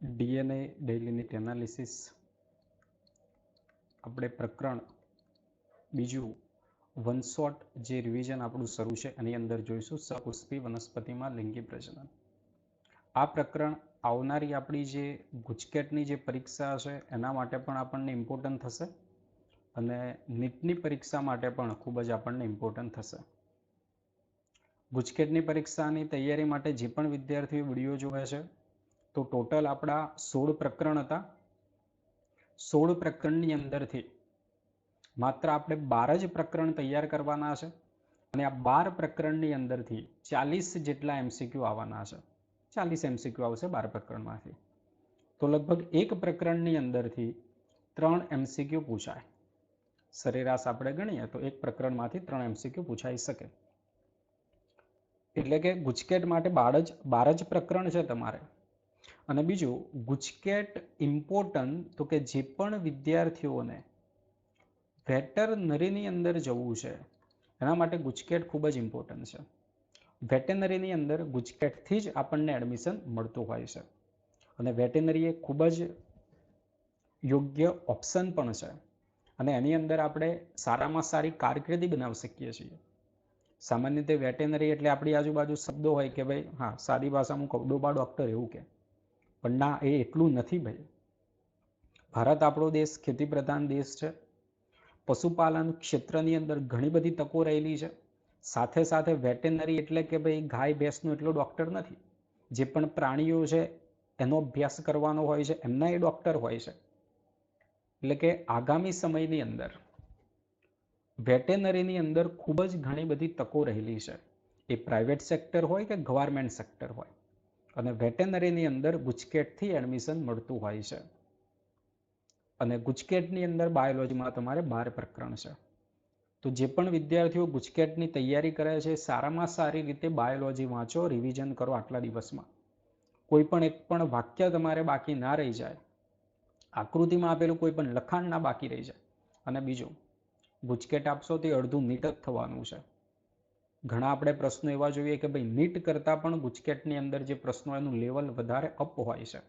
DNA daily NEET analysis આપણે પ્રકરણ બીજું વન શોટ જે રિવિઝન આપણું શરૂ છે એની અંદર જોઈશું સપુષ્પી વનસ્પતિમાં લિંગી પ્રજનન. આ પ્રકરણ આવનારી આપણી જે ગુજકેટની જે પરીક્ષા હશે એના માટે પણ આપણને ઇમ્પોર્ટન્ટ થશે અને નીટની પરીક્ષા માટે પણ ખૂબ જ આપણને ઇમ્પોર્ટન્ટ થશે. ગુજકેટની પરીક્ષાની તૈયારી માટે જે પણ વિદ્યાર્થીઓ વિડીયો જોવે છે તો ટોટલ આપણા 16 પ્રકરણ હતા. 16 પ્રકરણની અંદરથી માત્ર આપણે 12 જ પ્રકરણ તૈયાર કરવાના છે અને આ 12 પ્રકરણની અંદરથી 40 જેટલા એમસીક્યુ આવવાના છે. 40 એમસીક્યુ આવશે 12 પ્રકરણમાંથી. તો લગભગ એક પ્રકરણની અંદરથી 3 એમસીક્યુ પૂછાય. સરેરાશ આપણે ગણીએ તો એક પ્રકરણમાંથી 3 એમસીક્યુ પૂછાઈ શકે. એટલે કે ગુજકેટ માટે 12 જ પ્રકરણ છે તમારે. અને બીજું ગુજકેટ ઇમ્પોર્ટન્ટ તો કે જે પણ વિદ્યાર્થીઓને વેટરનરીની અંદર જવું છે એના માટે ગુજકેટ ખૂબ જ ઇમ્પોર્ટન્ટ છે. વેટેનરીની અંદર ગુજકેટથી જ આપણને એડમિશન મળતું હોય છે અને વેટેનરી એ ખૂબ જ યોગ્ય ઓપ્શન પણ છે અને એની અંદર આપણે સારામાં સારી કારકિર્દી બનાવી શકીએ છીએ. સામાન્ય રીતે વેટેનરી એટલે આપણી આજુબાજુ શબ્દો હોય કે ભાઈ હા સાદી ભાષામાં કહું ડોબા ડૉક્ટર એવું કે, પણ ના એ એટલું નથી ભાઈ. ભારત આપણો દેશ ખેતી પ્રધાન દેશ છે. પશુપાલન ક્ષેત્રની અંદર ઘણી બધી તકો રહેલી છે. સાથે સાથે વેટેનરી એટલે કે ભાઈ ગાય ભેંસનો એટલો ડૉક્ટર નથી. જે પણ પ્રાણીઓ છે એનો અભ્યાસ કરવાનો હોય છે એમના એ ડૉક્ટર હોય છે. એટલે કે આગામી સમયની અંદર વેટેનરીની અંદર ખૂબ જ ઘણી બધી તકો રહેલી છે. એ પ્રાઇવેટ સેક્ટર હોય કે ગવર્મેન્ટ સેક્ટર હોય. અને વેટેનરીની અંદર ગુજકેટથી એડમિશન મળતું હોય છે. અને ગુજકેટની અંદર બાયોલોજીમાં તમારે 12 પ્રકરણ છે. તો જે પણ વિદ્યાર્થીઓ ગુજકેટની તૈયારી કરે છે સારામાં સારી રીતે બાયોલોજી વાંચો, રિવિઝન કરો આટલા દિવસમાં. કોઈ પણ એક પણ વાક્ય તમારે બાકી ના રહી જાય. આકૃતિમાં આપેલું કોઈ પણ લખાણ ના બાકી રહી જાય. અને બીજું ગુજકેટ આપશો તે અડધું નીટ જ થવાનું છે. ઘણા આપણે પ્રશ્નો એવા જોઈએ કે ભાઈ નીટ કરતાં પણ ગુજકેટની અંદર જે પ્રશ્નો એનું લેવલ વધારે અપ હોય છે.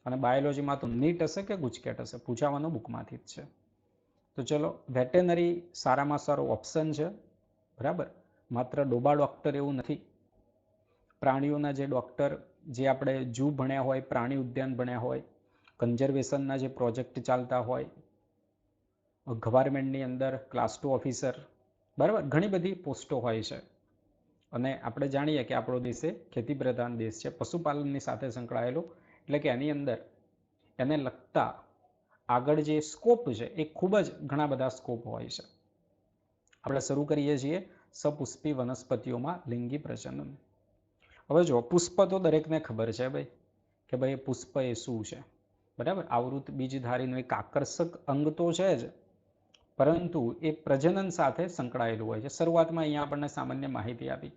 અને બાયોલોજીમાં તો નીટ હશે કે ગુજકેટ હશે પૂછાવાનું બુકમાંથી જ છે. તો ચલો વેટેનરી સારામાં સારો ઓપ્શન છે. બરાબર, માત્ર ડોબા ડૉક્ટર એવું નથી. પ્રાણીઓના જે ડૉક્ટર જે આપણે જૂ ભણ્યા હોય, પ્રાણી ઉદ્યાન ભણ્યા હોય, કન્ઝર્વેશનના જે પ્રોજેક્ટ ચાલતા હોય, ગવર્મેન્ટની અંદર ક્લાસ 2 ઓફિસર, બરાબર ઘણી બધી પોસ્ટો હોય છે. અને આપણે જાણીએ કે આપણો દેશ એ ખેતી પ્રધાન દેશ છે, પશુપાલનની સાથે સંકળાયેલો. એટલે કે એની અંદર એને લગતા આગળ જે સ્કોપ છે એ ખૂબ જ ઘણા બધા સ્કોપ હોય છે. આપણે શરૂ કરીએ છીએ સપુષ્પી વનસ્પતિઓમાં લિંગી પ્રજનન. હવે જો પુષ્પ તો દરેકને ખબર છે ભાઈ કે ભાઈ પુષ્પ એ શું છે. બરાબર, આવૃત બીજધારીનું એક આકર્ષક અંગ તો છે જ, પરંતુ એ પ્રજનન સાથે સંકળાયેલું હોય છે. શરૂઆતમાં અહીંયા આપણને સામાન્ય માહિતી આપી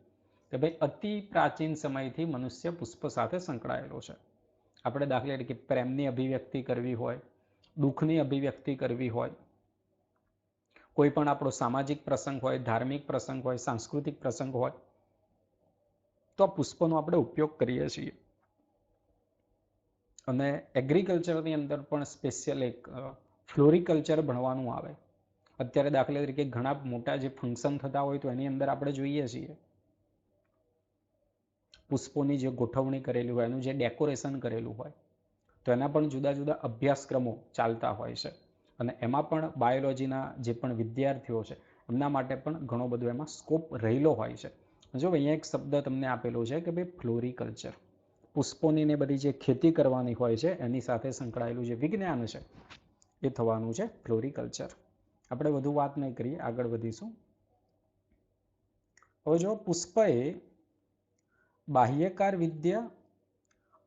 કે ભાઈ અતિ પ્રાચીન સમયથી મનુષ્ય પુષ્પ સાથે સંકળાયેલો છે. આપણે દાખલા તરીકે પ્રેમની અભિવ્યક્તિ કરવી હોય, દુઃખની અભિવ્યક્તિ કરવી હોય, કોઈ પણ આપણો સામાજિક પ્રસંગ હોય, ધાર્મિક પ્રસંગ હોય, સાંસ્કૃતિક પ્રસંગ હોય, તો પુષ્પનો આપણે ઉપયોગ કરીએ છીએ. અને એગ્રીકલ્ચરની અંદર પણ સ્પેશિયલ એક ફ્લોરિકલ્ચર ભણવાનું આવે. અત્યારે દાખલા તરીકે ઘણા મોટા જે ફંક્શન થતા હોય તો એની અંદર આપણે જોઈએ છીએ પુષ્પોની જે ગોઠવણી કરેલી હોય, એનું જે ડેકોરેશન કરેલું હોય, તો એના પણ જુદા જુદા અભ્યાસક્રમો ચાલતા હોય છે. અને એમાં પણ બાયોલોજીના જે પણ વિદ્યાર્થીઓ છે એમના માટે પણ ઘણો બધો એમાં સ્કોપ રહેલો હોય છે. જો અહીંયા એક શબ્દ તમને આપેલો છે કે ભાઈ ફ્લોરિકલ્ચર, પુષ્પોની ને બધી જે ખેતી કરવાની હોય છે એની સાથે સંકળાયેલું જે વિજ્ઞાન છે એ થવાનું છે ફ્લોરિકલ્ચર. આપણે વધુ વાત નહીં કરીએ, આગળ વધીશું. હવે જો પુષ્પ એ બાહ્યકાર વિદ્યા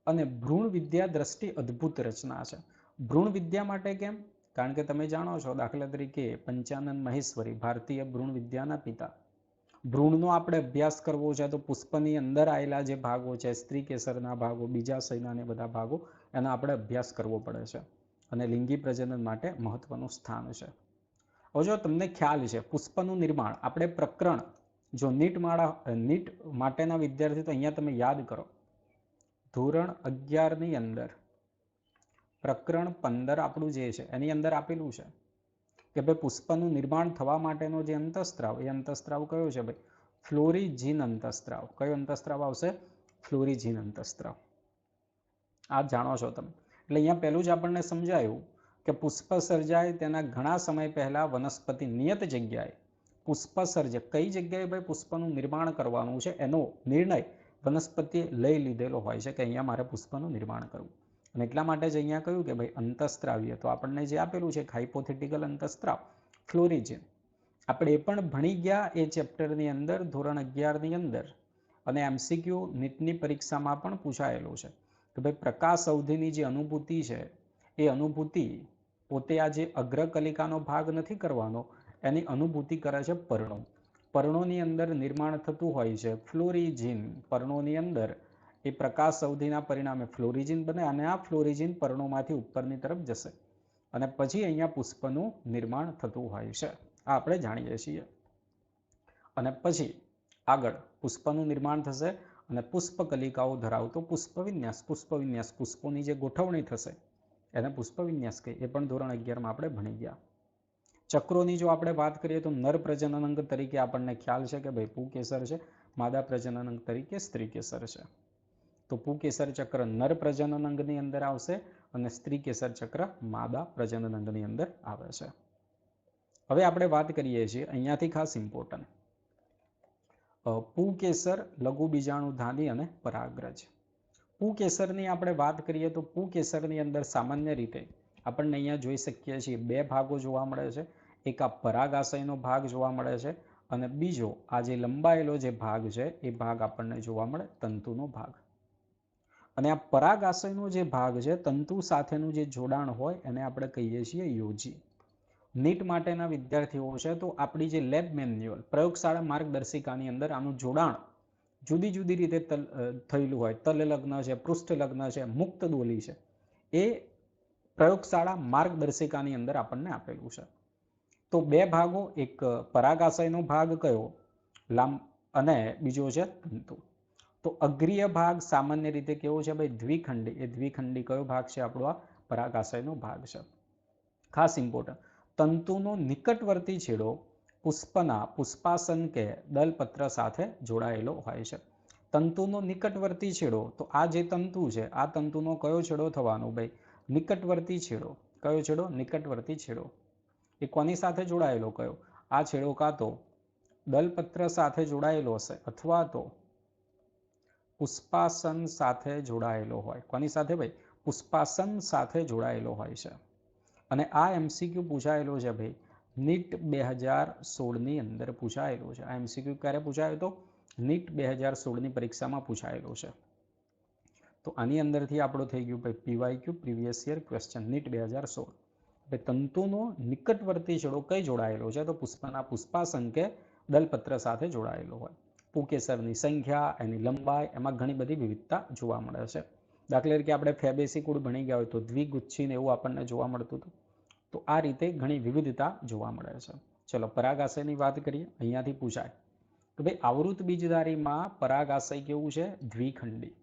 અને ભ્રૂણ વિદ્યા દ્રષ્ટિ અદ્ભુત રચના છે. ભ્રૂણ વિદ્યા માટે કેમ? કારણ કે તમે જાણો છો દાખલા તરીકે પંચાનન મહેશ્વરી ભારતીય ભ્રૂણ વિદ્યાના પિતા. ભ્રૂણનો આપણે અભ્યાસ કરવો છે તો પુષ્પની અંદર આવેલા જે ભાગો છે, સ્ત્રી કેસરના ભાગો, બીજાશયના ને બધા ભાગો, એનો આપણે અભ્યાસ કરવો પડે છે. અને લિંગી પ્રજનન માટે મહત્વનું સ્થાન છે. હવે જો તમને ખ્યાલ છે પુષ્પનું નિર્માણ, આપણે પ્રકરણ જો નીટ માટેના વિદ્યાર્થી તો અહીંયા તમે યાદ કરો ધોરણ 11ની અંદર પ્રકરણ 15 આપણું જે છે એની અંદર આપેલું છે કે ભાઈ પુષ્પનું નિર્માણ થવા માટેનો જે અંતઃસ્ત્રાવ, એ અંતઃસ્ત્રાવ કયો છે ભાઈ? ફ્લોરિજીન અંતઃસ્ત્રાવ. કયો અંતઃસ્ત્રાવ આવશે? ફ્લોરિજીન અંતઃસ્ત્રાવ. આ જાણો છો તમે. એટલે અહીંયા પહેલું જ આપણને સમજાયું કે પુષ્પ સર્જાય તેના ઘણા સમય પહેલા વનસ્પતિ નિયત જગ્યાએ પુષ્પ સર્જે, કઈ જગ્યાએ ભાઈ પુષ્પનું નિર્માણ કરવાનું છે એનો નિર્ણય વનસ્પતિએ લઈ લીધેલો હોય છે કે અહીંયા મારે પુષ્પનું નિર્માણ કરવું. અને એટલા માટે જ અહીંયા કહ્યું કે ભાઈ અંતઃસ્ત્રાવીય, તો આપણને જે આપેલું છે હાઇપોથેટિકલ અંતઃસ્ત્રાવ ફ્લોરિજીન. આપણે એ પણ ભણી ગયા એ ચેપ્ટરની અંદર, ધોરણ 11ની અંદર. અને MCQ નીટની પરીક્ષામાં પણ પૂછાયેલું છે કે ભાઈ પ્રકાશ અવધિની જે અનુભૂતિ છે એ અનુભૂતિ પોતે આ જે અગ્રકલિકાનો ભાગ નથી કરવાનો, એની અનુભૂતિ કરે છે પર્ણો. પર્ણોની અંદર નિર્માણ થતું હોય છે ફ્લોરિજીન. પર્ણોની અંદર એ પ્રકાશ અવધિના પરિણામે ફ્લોરિજીન બને અને આ ફ્લોરિજીન પર્ણોમાંથી ઉપરની તરફ જશે અને પછી અહીંયા પુષ્પનું નિર્માણ થતું હોય છે. આ આપણે જાણીએ છીએ. અને પછી આગળ પુષ્પનું નિર્માણ થશે અને પુષ્પકલિકાઓ ધરાવતો પુષ્પવિન્યાસ. પુષ્પવિન્યાસ, પુષ્પોની જે ગોઠવણી થશે એને પુષ્પવિન્યાસ કહે. એ પણ ધોરણ 11માં આપણે ભણી ગયા. ચક્રોની જો આપણે વાત કરીએ તો નર પ્રજનન અંગ તરીકે આપણને ખ્યાલ છે કે ભાઈ પુંકેસર છે, માદા પ્રજનન અંગ તરીકે સ્ત્રીકેસર છે. તો પુંકેસર ચક્ર નર પ્રજનન અંગની અંદર આવશે અને સ્ત્રીકેસર ચક્ર માદા પ્રજનન અંગની અંદર આવે છે. હવે આપણે વાત કરીએ છીએ અહીંયાથી ખાસ ઇમ્પોર્ટન્ટ પુંકેસર, લઘુ બીજાણુધાની અને પરાગરજ. પુંકેસરની આપણે વાત કરીએ તો પુંકેસરની અંદર સામાન્ય રીતે આપણને અહીંયા જોઈ શકીએ છીએ બે ભાગો જોવા મળે છે. એક આ પરાગાશયનો ભાગ જોવા મળે છે અને બીજો આ જે લંબાયેલો જે ભાગ છે એ ભાગ આપણને જોવા મળે તંતુનો ભાગ. અને આ પરાગાશયનો જે ભાગ છે, તંતુ સાથેનું જે જોડાણ હોય એને આપણે કહીએ છીએ યોજી. નીટ માટેના વિદ્યાર્થીઓ છે તો આપણી જે લેબ મેન્યુઅલ, પ્રયોગશાળા માર્ગદર્શિકાની અંદર આનું જોડાણ જુદી જુદી રીતે થયેલું હોય. તલલગ્ન છે, પૃષ્ઠલગ્ન છે, મુક્ત દોલી છે, એ પ્રયોગશાળા માર્ગદર્શિકાની અંદર આપણને આપેલું છે. તો બે ભાગો, એક પરાગાશયનો ભાગ કયો અને બીજો છે તંતુ. તો અગ્રીય ભાગ સામાન્ય રીતે કેવો છે ભાઈ? દ્વિખંડી. એ દ્વિખંડી કયો ભાગ છે? આપણો આ પરાગાશયનો ભાગ છે. ખાસ ઇમ્પોર્ટન્ટ, તંતુનો નિકટવર્તી છેડો પુષ્પના પુષ્પાસન કે દલપત્ર સાથે જોડાયેલો હોય છે. તંતુનો નિકટવર્તી છેડો, તો આ જે તંતુ છે આ તંતુનો કયો છેડો થવાનો ભાઈ? નિકટવર્તી છેડો. કયો છેડો? નિકટવર્તી છેડો. એ કોની સાથે જોડાયેલો કયો? આ છેડો કાં તો દલપત્ર સાથે જોડાયેલો હશે અથવા તો પુષ્પાસન સાથે જોડાયેલો હોય. કોની સાથે ભાઈ? પુષ્પાસન સાથે જોડાયેલો હોય છે. અને આ MCQ પૂછાયેલો છે ભાઈ નીટ 2016ની અંદર પૂછાયેલો છે. આ MCQ ક્યારે પૂછાયો હતો? નીટ 2016ની પરીક્ષામાં પૂછાયેલો છે. તો આની અંદરથી આપણો થઈ ગયું ભાઈ PYQ, previous year question, NEET 2016. એટલે તંતુનો નિકટવર્તી છેડો કઈ જોડાયેલો છે? તો પુષ્પના પુષ્પાસન કે દલપત્ર સાથે જોડાયેલો હોય. પુંકેસરની સંખ્યા, એની લંબાઈ, એમાં ઘણી બધી વિવિધતા જોવા મળે છે. દાખલા તરીકે આપણે ફેબેસી કુળ ભણી ગયા હોય તો દ્વિગુચ્છીને એવું આપણને જોવા મળતું હતું. તો આ રીતે ઘણી વિવિધતા જોવા મળે છે. ચલો પરાગાશયની વાત કરીએ. અહીંયાથી પૂછાય તો ભાઈ આવૃત બીજધારીમાં પરાગાશય કેવું છે? દ્વિખંડી.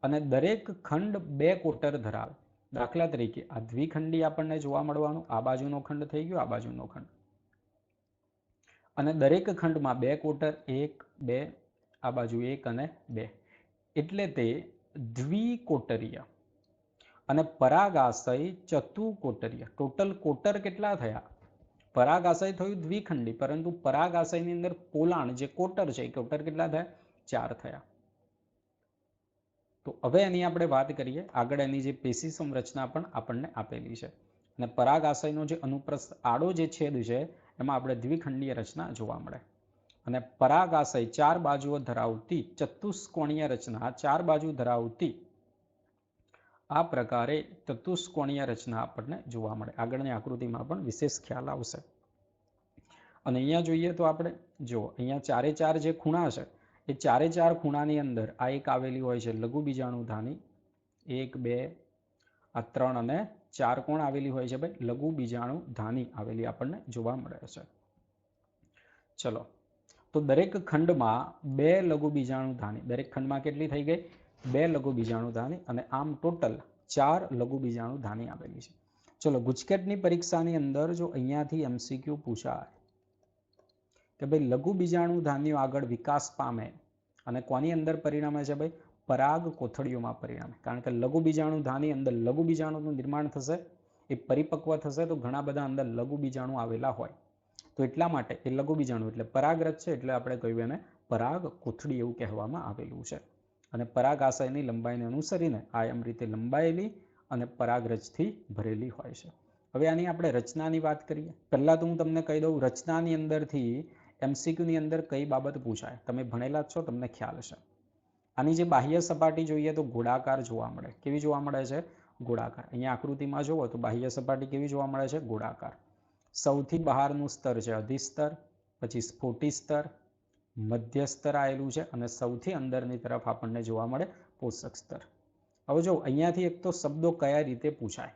અને દરેક ખંડ બે કોટર ધરાવે. દાખલા તરીકે આ દ્વિખંડી આપણને જોવા મળવાનું. આ બાજુનો ખંડ થઈ ગયો, આ બાજુનો ખંડ. અને દરેક ખંડમાં બે કોટર, 1, 2, આ બાજુ 1 અને 2. એટલે તે દ્વિકોટરીય. અને પરાગાશય ચતુકોટરીય. ટોટલ કોટર કેટલા થયા? પરાગાશય થયું દ્વિખંડી, પરંતુ પરાગાશયની અંદર પોલાણ જે કોટર છે એ કોટર કેટલા થયા? 4 થયા. તો હવે એની આપણે વાત કરીએ. આગળ એની જે પેશી સંરચના પણ આપણને આપેલી છે. અને પરાગાશયનો જે અનુપ્રસ્થ આડો જે છેદ છે એમાં આપણે દ્વિખંડીય રચના જોવા મળે. અને પરાગાશય 4 બાજુઓ ધરાવતી ચતુષ્કોણીય રચના, 4 બાજુ ધરાવતી આ પ્રકારે ચતુષ્કોણીય રચના આપણને જોવા મળે. આગળની આકૃતિમાં પણ વિશેષ ખ્યાલ આવશે. અને અહીંયા જોઈએ તો આપણે જો અહીંયા 4 જે ખૂણા છે એ 4 ખૂણાની અંદર આ એક આવેલી હોય છે લઘુ બીજાણુધાની. 1, 2, આ 3 અને 4 કોણ આવેલી હોય છે ભાઈ? લઘુ બીજાણુધાની આવેલી આપણને જોવા મળે છે. ચલો, તો દરેક ખંડમાં 2 લઘુ બીજાણુધાની. દરેક ખંડમાં કેટલી થઈ ગઈ? 2 લઘુ બીજાણુધાની. અને આમ ટોટલ 4 લઘુ બીજાણુ ધાની આવેલી છે. ચલો ગુજકેટની પરીક્ષાની અંદર જો અહીંયાથી એમસીક્યુ પૂછાય કે ભાઈ લઘુ બીજાણુ ધાનીઓ આગળ વિકાસ પામે અને કોની અંદર પરિણમે છે ભાઈ? પરાગ કોથળીઓમાં પરિણમે. કારણ કે લઘુ બીજાણુ ધાની અંદર લઘુ બીજાણુનું નિર્માણ થશે, એ પરિપક્વ થશે તો ઘણા બધા અંદર લઘુ બીજાણુ આવેલા હોય, તો એટલા માટે એ લઘુ બીજાણુ એટલે પરાગરજ છે, એટલે આપણે કહ્યું એને પરાગ કોથળી એવું કહેવામાં આવેલું છે. અને પરાગાશયની લંબાઈને અનુસરીને આમ રીતે લંબાયેલી અને પરાગરજથી ભરેલી હોય છે. હવે આની આપણે રચનાની વાત કરીએ. પહેલા તો હું તમને કહી દઉં, રચનાની અંદરથી એમસીક્યુની અંદર કઈ બાબત પૂછાય, તમે ભણેલા જ છો, તમને ખ્યાલ છે. આની જે બાહ્ય સપાટી જોઈએ તો ગોળાકાર જોવા મળે. કેવી જોવા મળે છે? ગોળાકાર. અહીંયા આકૃતિમાં જુઓ તો બાહ્ય સપાટી કેવી જોવા મળે છે? ગોળાકાર. સૌથી બહારનું સ્તર છે અધિસ્તર, પછી સ્ફોટી સ્તર, મધ્ય સ્તર આવેલું છે અને સૌથી અંદરની તરફ આપણને જોવા મળે પોષક સ્તર. હવે જો અહીંયાથી એક તો શબ્દો કયા રીતે પૂછાય.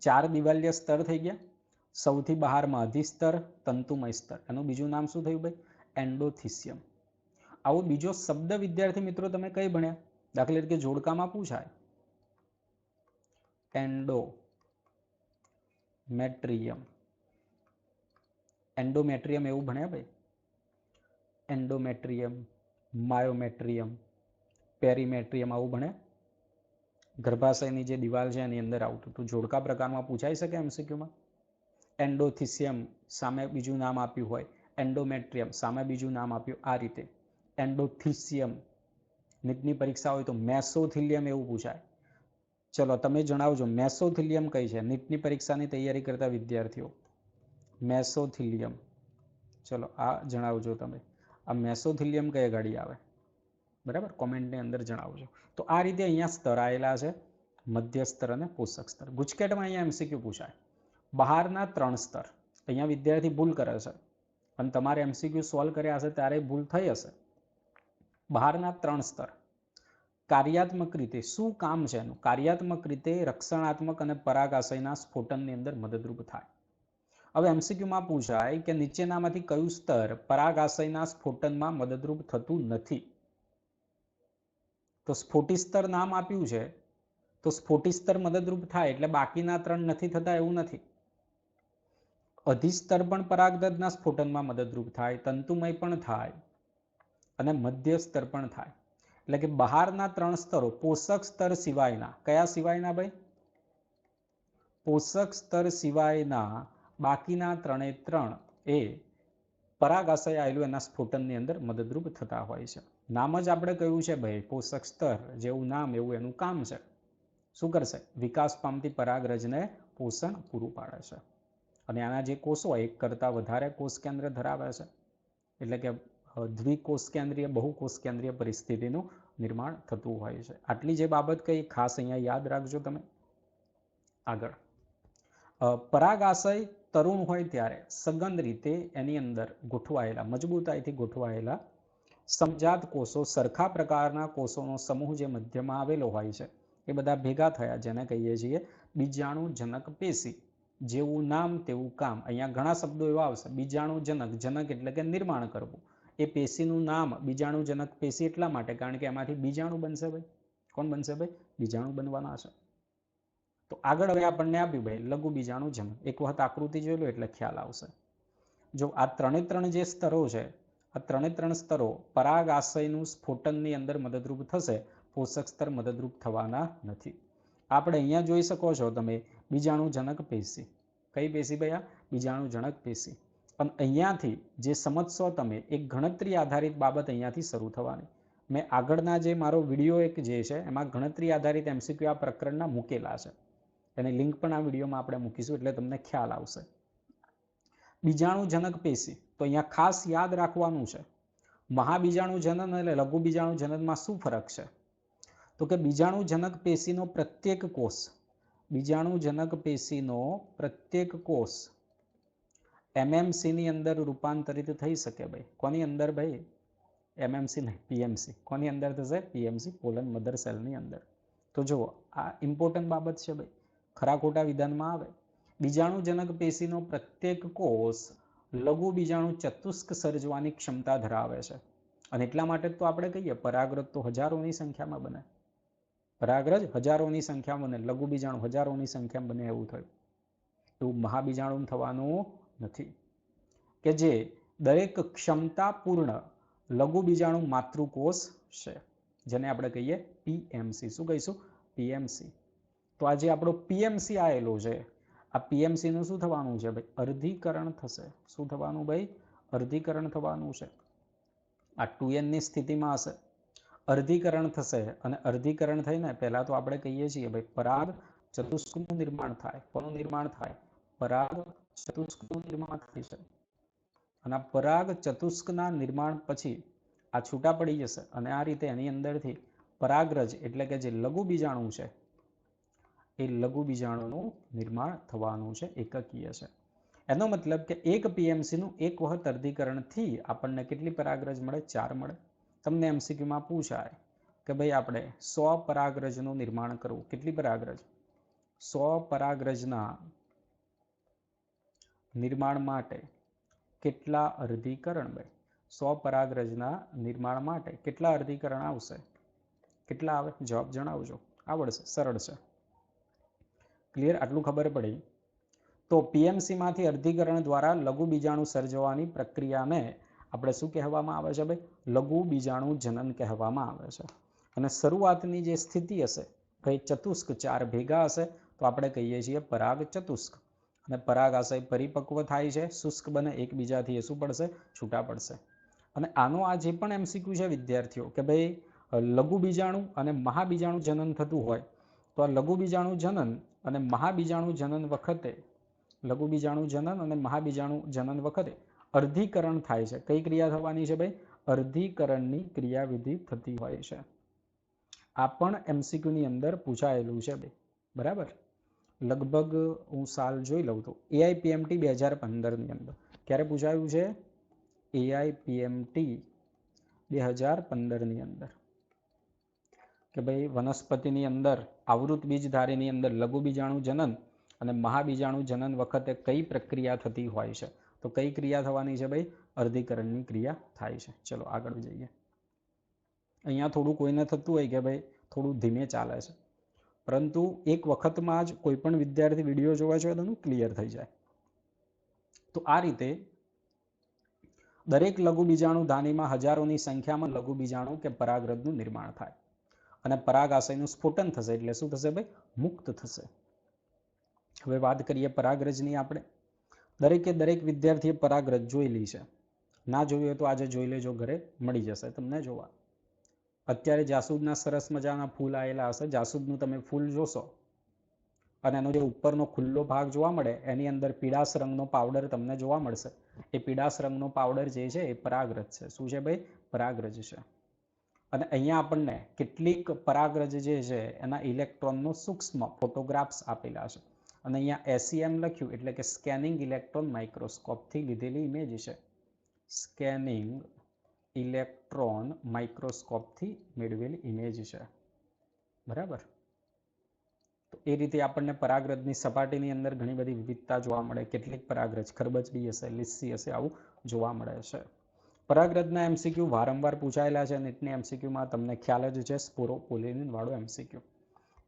4 દિવાલીય સ્તર થઈ ગયા. સૌથી બહારમાં અધિસ્તર, તંતુમય સ્તર. એનું બીજું નામ શું થયું ભાઈ? એન્ડોથિસિયમ. આવો બીજો શબ્દ વિદ્યાર્થી મિત્રો તમે કઈ ભણ્યા? દાખલા તરીકે જોડકામાં પૂછાય એન્ડોમેટ્રિયમ. એન્ડોમેટ્રિયમ એવું ભણ્યા ભાઈ? એન્ડોમેટ્રિયમ, માયોમેટ્રિયમ, પેરીમેટ્રિયમ આવું ભણ્યા? ગર્ભાશયની જે દિવાલ છે એની અંદર આવતું હતું. જોડકા પ્રકારમાં પૂછાઈ શકે એમસીક્યુમાં. એન્ડોથિસિયમ સામે બીજું નામ આપ્યું હોય, એન્ડોમેટ્રિયમ સામે બીજું નામ આપ્યું, આ રીતે. એન્ડોથિસિયમ નીટની પરીક્ષા હોય તો મેસોથિલિયમ એવું પૂછાય. ચલો તમે જણાવજો મેસોથિલિયમ કઈ છે નીટની પરીક્ષાની તૈયારી કરતા વિદ્યાર્થીઓ? મેસોથિલિયમ, ચલો આ જણાવજો તમે. આ મેસોથિલિયમ કઈ ગાડી આવે? બરાબર, કોમેન્ટની અંદર જણાવજો. તો આ રીતે અહીંયા સ્તર આવેલા છે, મધ્ય સ્તર અને પોષક સ્તર. ગુજકેટમાં અહીંયા એમસીક્યુ પૂછાય બહારના 3 સ્તર. અહીંયા વિદ્યાર્થી ભૂલ કરે છે અને તમારે એમસીક્યુ સોલ્વ કર્યા હશે ત્યારે ભૂલ થઈ હશે. બહારના 3 સ્તર કાર્યાત્મક રીતે શું કામ છે એનું? કાર્યાત્મક રીતે રક્ષણાત્મક અને પરાગાશયના સ્ફોટનની અંદર મદદરૂપ થાય. હવે એમસીક્યુમાં પૂછાય કે નીચેનામાંથી કયું સ્તર પરાગાશયના સ્ફોટનમાં મદદરૂપ થતું નથી? તો સ્ફોટી સ્તર નામ આપ્યું છે, તો સ્ફોટી સ્તર મદદરૂપ થાય એટલે બાકીના 3 નથી થતા એવું નથી. અધિસ્તર પણ પરાગરજના સ્ફોટનમાં મદદરૂપ થાય, તંતુમય પણ થાય અને મધ્ય સ્તર પણ થાય. એટલે કે બહારના 3 સ્તરો પોષક સ્તર સિવાયના, કયા સિવાયના ભાઈ? પોષક સ્તર સિવાયના બાકીના 3 એ પરાગાશય આવેલું એના સ્ફોટનની અંદર મદદરૂપ થતા હોય છે. નામ જ આપણે કહ્યું છે ભાઈ પોષક સ્તર, જેવું નામ એવું એનું કામ છે. શું કરશે? વિકાસ પામતી પરાગરજને પોષણ પૂરું પાડે છે. અને આના જે કોષો એક કરતા વધારે કોષ કેન્દ્ર ધરાવે છે, એટલે કે દ્વિકોષ કેન્દ્રીય બહુકોષ કેન્દ્રીય પરિસ્થિતિનું નિર્માણ થતું હોય છે. આટલી જે બાબત કઈ ખાસ અહીંયા યાદ રાખજો તમે. આગળ પરાગાશય તરુણ હોય ત્યારે સઘન રીતે એની અંદર ગોઠવાયેલા, મજબૂતાઈથી ગોઠવાયેલા સમજાત કોષો, સરખા પ્રકારના કોષોનો સમૂહ જે મધ્યમાં આવેલો હોય છે એ બધા ભેગા થયા, જેને કહીએ છીએ બીજાણુજનક પેશી. જેવું નામ તેવું કામ. અહીંયા ઘણા શબ્દો એવા આવશે. બીજાણુજનક, જનક એટલે કે નિર્માણ કરવું. એ પેશીનું નામ બીજાણુજનક પેશી એટલા માટે કારણ કે એમાંથી બીજાણુ બનશે ભાઈ. કોણ બનશે ભાઈ? બીજાણુ બનવાના છે. તો આગળ હવે આપણને આપ્યું ભાઈ લઘુ બીજાણુજનક. એક વખત આકૃતિ જોઈ લો એટલે ખ્યાલ આવશે. જો આ 3 જે સ્તરો છે, આ 3 સ્તરો પરાગાશયનું સ્ફોટનની અંદર મદદરૂપ થશે, પોષક સ્તર મદદરૂપ થવાના નથી. આપણે અહીંયા જોઈ શકો છો તમે બીજાણુજનક પેશી. કઈ પેશી ભાઈ? આ બીજાણુજનક પેશી. અને અહીંયાથી જે સમજશો તમે એક ગણતરી આધારિત બાબત અહીંયાથી શરૂ થવાની. મેં આગળના જે મારો વિડીયો એક જે છે એમાં ગણતરી આધારિત એમસીક્યુ આ પ્રકરણના મૂકેલા છે. એની લિંક પણ આ વિડીયોમાં આપણે મૂકીશું એટલે તમને ખ્યાલ આવશે. બીજાણુજનક પેશી તો અહીંયા ખાસ યાદ રાખવાનું છે. મહાબીજાણુજનન અને લઘુ બીજાણુજનનમાં શું ફરક છે? તો કે બીજાણુજનક પેશીનો પ્રત્યેક કોષ, બીજાણુજનક પેશીનો પ્રત્યેક કોષ એમએમસીની અંદર રૂપાંતરિત થઈ શકે ભાઈ. કોની અંદર ભાઈ? એમએમસી નહીં, પીએમસી. કોની અંદર થશે? પીએમસી, પોલન મધર સેલની અંદર. તો જુઓ આ ઇમ્પોર્ટન્ટ બાબત છે ભાઈ, ખરા ખોટા વિધાનમાં આવે. બીજાણુજનક પેશીનો પ્રત્યેક કોષ લઘુ બીજાણુ ચતુષ્ક સર્જવાની ક્ષમતા ધરાવે છે. અને એટલા માટે તો આપણે કહીએ પરાગરજ તો હજારોની સંખ્યામાં બને. પરાગરજ હજારોની સંખ્યામાં બને, લઘુ બીજાણુ હજારોની સંખ્યામાં બને એવું થયું. એવું મહાબીજાણુ થવાનું નથી. કે જે દરેક ક્ષમતાપૂર્ણ લઘુ બીજાણુ માતૃકોષ છે, જેને આપણે કહીએ પીએમસી. શું કહીશું? પીએમસી. તો આ જે આપણો પીએમસી આવેલો છે, આ પીએમસી નું શું થવાનું છે ભાઈ? અર્ધીકરણ થશે. શું થવાનું ભાઈ? અર્ધીકરણ થવાનું છે. આ 2n ની સ્થિતિમાં હશે, અર્ધીકરણ થશે. અને અર્ધીકરણ થઈને પહેલા તો આપણે કહીએ છીએ ભાઈ પરાગ ચતુષ્કનું નિર્માણ થાય. કોનું નિર્માણ થાય? પરાગ ચતુષ્કનું નિર્માણ થાય છે. અને આ પરાગ ચતુષ્કના નિર્માણ પછી આ છૂટા પડી જશે અને આ રીતે એની અંદરથી પરાગરજ એટલે કે જે લઘુ બીજાણુ છે એ લઘુ બીજાણુનું નિર્માણ થવાનું છે, એકકીય છે. એનો મતલબ કે એક પીએમસી નું એક વખત અર્ધીકરણથી આપણને કેટલી પરાગરજ મળે? 4 મળે. તમને એમસીક્યુમાં પૂછાય કે ભાઈ આપણે 100 પરાગરજનું નિર્માણ કરવું. કેટલી પરાગરજ? 100 પરાગરજના નિર્માણ માટે કેટલા અર્ધીકરણ? ભાઈ 100 પરાગરજના નિર્માણ માટે કેટલા અર્ધીકરણ આવશે? કેટલા આવે? જવાબ જણાવજો. આવડશે, સરળ છે. ક્લિયર? આટલું ખબર પડી. તો પીએમસી માંથી અર્ધીકરણ દ્વારા લઘુ બીજાણુ સર્જવાની પ્રક્રિયાને આપણે શું કહેવામાં આવે છે ભાઈ? લઘુ બીજાણુ જનન કહેવામાં આવે છે. અને શરૂઆતની જે સ્થિતિ હશે ભાઈ ચતુષ્ક 4 ભેગા હશે તો આપણે કહીએ છીએ પરાગ ચતુષ્ક. અને પરાગાશય પરિપક્વ થાય છે, શુષ્ક બને, એકબીજાથી એ શું પડશે? છૂટા પડશે. અને આનો આ જે પણ એમસીક્યુ છે વિદ્યાર્થીઓ કે ભાઈ લઘુ બીજાણુ અને મહાબીજાણુ જનન થતું હોય તો આ લઘુ બીજાણુ જનન અને મહાબીજાણુ જનન વખતે લઘુ બીજાણુ જનન અને મહાબીજાણુ જનન વખતે અર્ધીકરણ થાય છે. કઈ ક્રિયા થવાની છે ભાઈ? અર્ધીકરણની ક્રિયાવિધિ થતી હોય છે. આ પણ એમસીક્યુ ની અંદર પૂછાયેલું છે ભાઈ. બરાબર? લગભગ હું સાલ જોઈ લઉં તો એઆઈપીએમટી 2015 ની અંદર ક્યારે પૂછાયું છે? એઆઈપીએમટી 2015 ની અંદર કે ભાઈ વનસ્પતિની અંદર આવૃત બીજધારીની અંદર લઘુ બીજાણુ જનન અને મહાબીજાણુ જનન વખતે કઈ પ્રક્રિયા થતી હોય છે? તો કઈ ક્રિયા થવાની છે ભાઈ? અર્ધીકરણની ક્રિયા થાય છે. ચલો આગળ જઈએ. અહીંયા થોડું કોઈને થતું હોય કે ભાઈ થોડું ધીમે ચાલે છે, પરંતુ એક વખતમાં જ કોઈ પણ વિદ્યાર્થી વિડીયો જોવા જોઈએ તો ક્લિયર થઈ જાય. તો આ રીતે દરેક લઘુ બીજાણુ ધાનીમાં હજારોની સંખ્યામાં લઘુ બીજાણુ કે પરાગરજનું નિર્માણ થાય અને પરાગાશયનું સ્ફોટન થશે. એટલે શું થશે ભાઈ? મુક્ત થશે. હવે વાત કરીએ પરાગરજની. આપણે દરેક વિદ્યાર્થીએ પરાગરજ જોયેલી છે. ના જોઈ હોય તો આજે જોઈ લેજો, ઘરે મળી જશે તમને જોવા. અત્યારે જાસૂદના સરસ મજાના ફૂલ આવેલા હશે. જાસૂદનું તમે ફૂલ જોશો અને એનો જે ઉપરનો ખુલ્લો ભાગ જોવા મળે એની અંદર પીળાશ રંગનો પાવડર તમને જોવા મળશે. એ પીળાશ રંગનો પાવડર જે છે એ પરાગરજ છે. શું છે ભાઈ? પરાગરજ છે. અને અહીંયા આપણને કેટલીક પરાગરજ જે છે એના ઇલેક્ટ્રોનનો સૂક્ષ્મ ફોટોગ્રાફ્સ આપેલા છે. અને અહીંયા SEM લખ્યું એટલે કે સ્કેનિંગ ઇલેક્ટ્રોન માઇક્રોસ્કોપથી લીધેલી ઇમેજ છે. સ્કેનિંગ ઇલેક્ટ્રોન માઇક્રોસ્કોપથી મેળવેલી ઇમેજ છે. બરાબર? તો એ રીતે આપણને પરાગરજની સપાટીની અંદર ઘણી બધી વિવિધતા જોવા મળે. કેટલીક પરાગરજ ખરબચડી હશે, લીસી હશે, આવું જોવા મળે છે. પરાગરજના એમસીક્યુ વારંવાર પૂછાયેલા છે અને એટલી એમસીક્યુમાં તમને ખ્યાલ જ છે, સ્પોરોપોલિનિન વાળો એમસીક્યુ.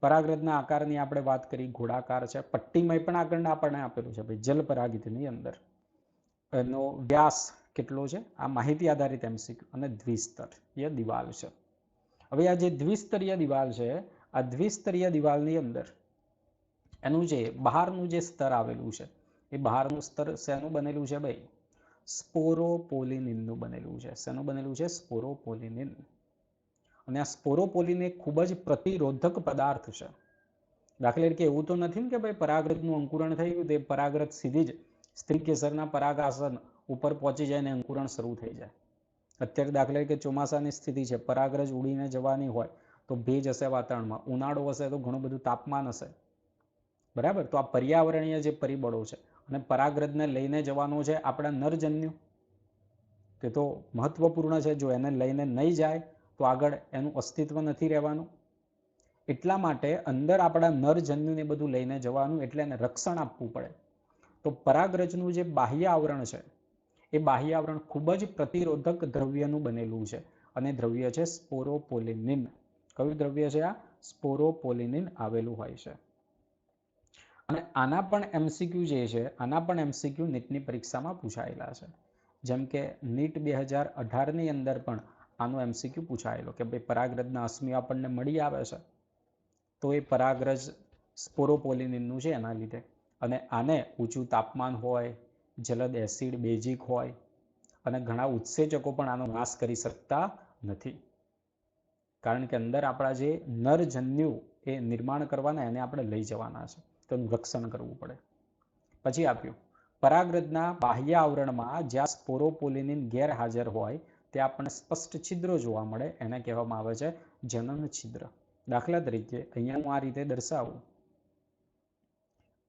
પરાગરજના આકારની આપણે વાત કરી, ગોળાકાર છે. પટ્ટીમય પણ આગળ આપણને આપેલું છે ભાઈ, જલ પરાગિતની અંદર એનો વ્યાસ કેટલો છે? આ માહિતી આધારિત એમસીક્યુ. અને દ્વિસ્તરીય દિવાલ છે. હવે આ જે દ્વિસ્તરીય દિવાલ છે, આ દ્વિસ્તરીય દિવાલની અંદર એનું જે બહારનું જે સ્તર આવેલું છે એ બહારનું સ્તર શેનું બનેલું છે ભાઈ? સ્પોરોપોલિનિનનું બનેલું છે. શેનું બનેલું છે? સ્પોરોપોલિનિન. અને આ સ્પોરોપોલિન એક ખૂબ જ પ્રતિરોધક પદાર્થ છે. દાખલા તરીકે એવું તો નથી ને કે ભાઈ પરાગરજનું અંકુરણ થઈ ગયું તે પરાગરજ સીધી જ સ્ત્રી કેસરના પરાગાસન ઉપર પહોંચી જાય ને અંકુરણ શરૂ થઈ જાય. અત્યારે દાખલા તરીકે ચોમાસાની સ્થિતિ છે, પરાગરજ ઉડીને જવાની હોય તો ભેજ હશે વાતાવરણમાં, ઉનાળો હશે તો ઘણું બધું તાપમાન હશે. બરાબર? તો આ પર્યાવરણીય જે પરિબળો છે અને પરાગરજને લઈને જવાનું છે આપણા નરજન્યુ, તે તો મહત્વપૂર્ણ છે. જો એને લઈને નહીં જાય તો આગળ એનું અસ્તિત્વ નથી રહેવાનું. એટલા માટે અંદર આપણા નરજન્યુને બધું લઈને જવાનું, એટલે એને રક્ષણ આપવું પડે. તો પરાગરજનું જે બાહ્ય આવરણ છે એ બાહ્ય આવરણ ખૂબ જ પ્રતિરોધક દ્રવ્યનું બનેલું છે અને દ્રવ્ય છે સ્પોરોપોલિનિન. કયું દ્રવ્ય છે આ? સ્પોરોપોલિનિન આવેલું હોય છે. અને આના પણ એમસીક્યુ જે છે, આના પણ એમસીક્યુ નીટની પરીક્ષામાં પૂછાયેલા છે. જેમ કે નીટ 2018ની અંદર પણ આનો એમસીક્યુ પૂછાયેલો કે ભાઈ પરાગરજના અશ્મિઓ આપણને મળી આવે છે, તો એ પરાગરજ સ્પોરોપોલિનિનનું છે એના લીધે. અને આને ઊંચું તાપમાન હોય, જલદ એસિડ બેઝિક હોય અને ઘણા ઉત્સેચકો પણ આનો નાશ કરી શકતા નથી. કારણ કે અંદર આપણા જે નરજન્યુ એ નિર્માણ કરવાના એને આપણે લઈ જવાના છે, તો એનું રક્ષણ કરવું પડે. પછી આપ્યું પરાગરજના બાહ્ય આવરણમાં જ્યાં સ્પોરોપોલિનિન ગેરહાજર હોય ત્યાં આપણને સ્પષ્ટ છિદ્રો જોવા મળે, એને કહેવામાં આવે છે જનન છિદ્ર. દાખલા તરીકે અહીંયા હું આ રીતે દર્શાવું,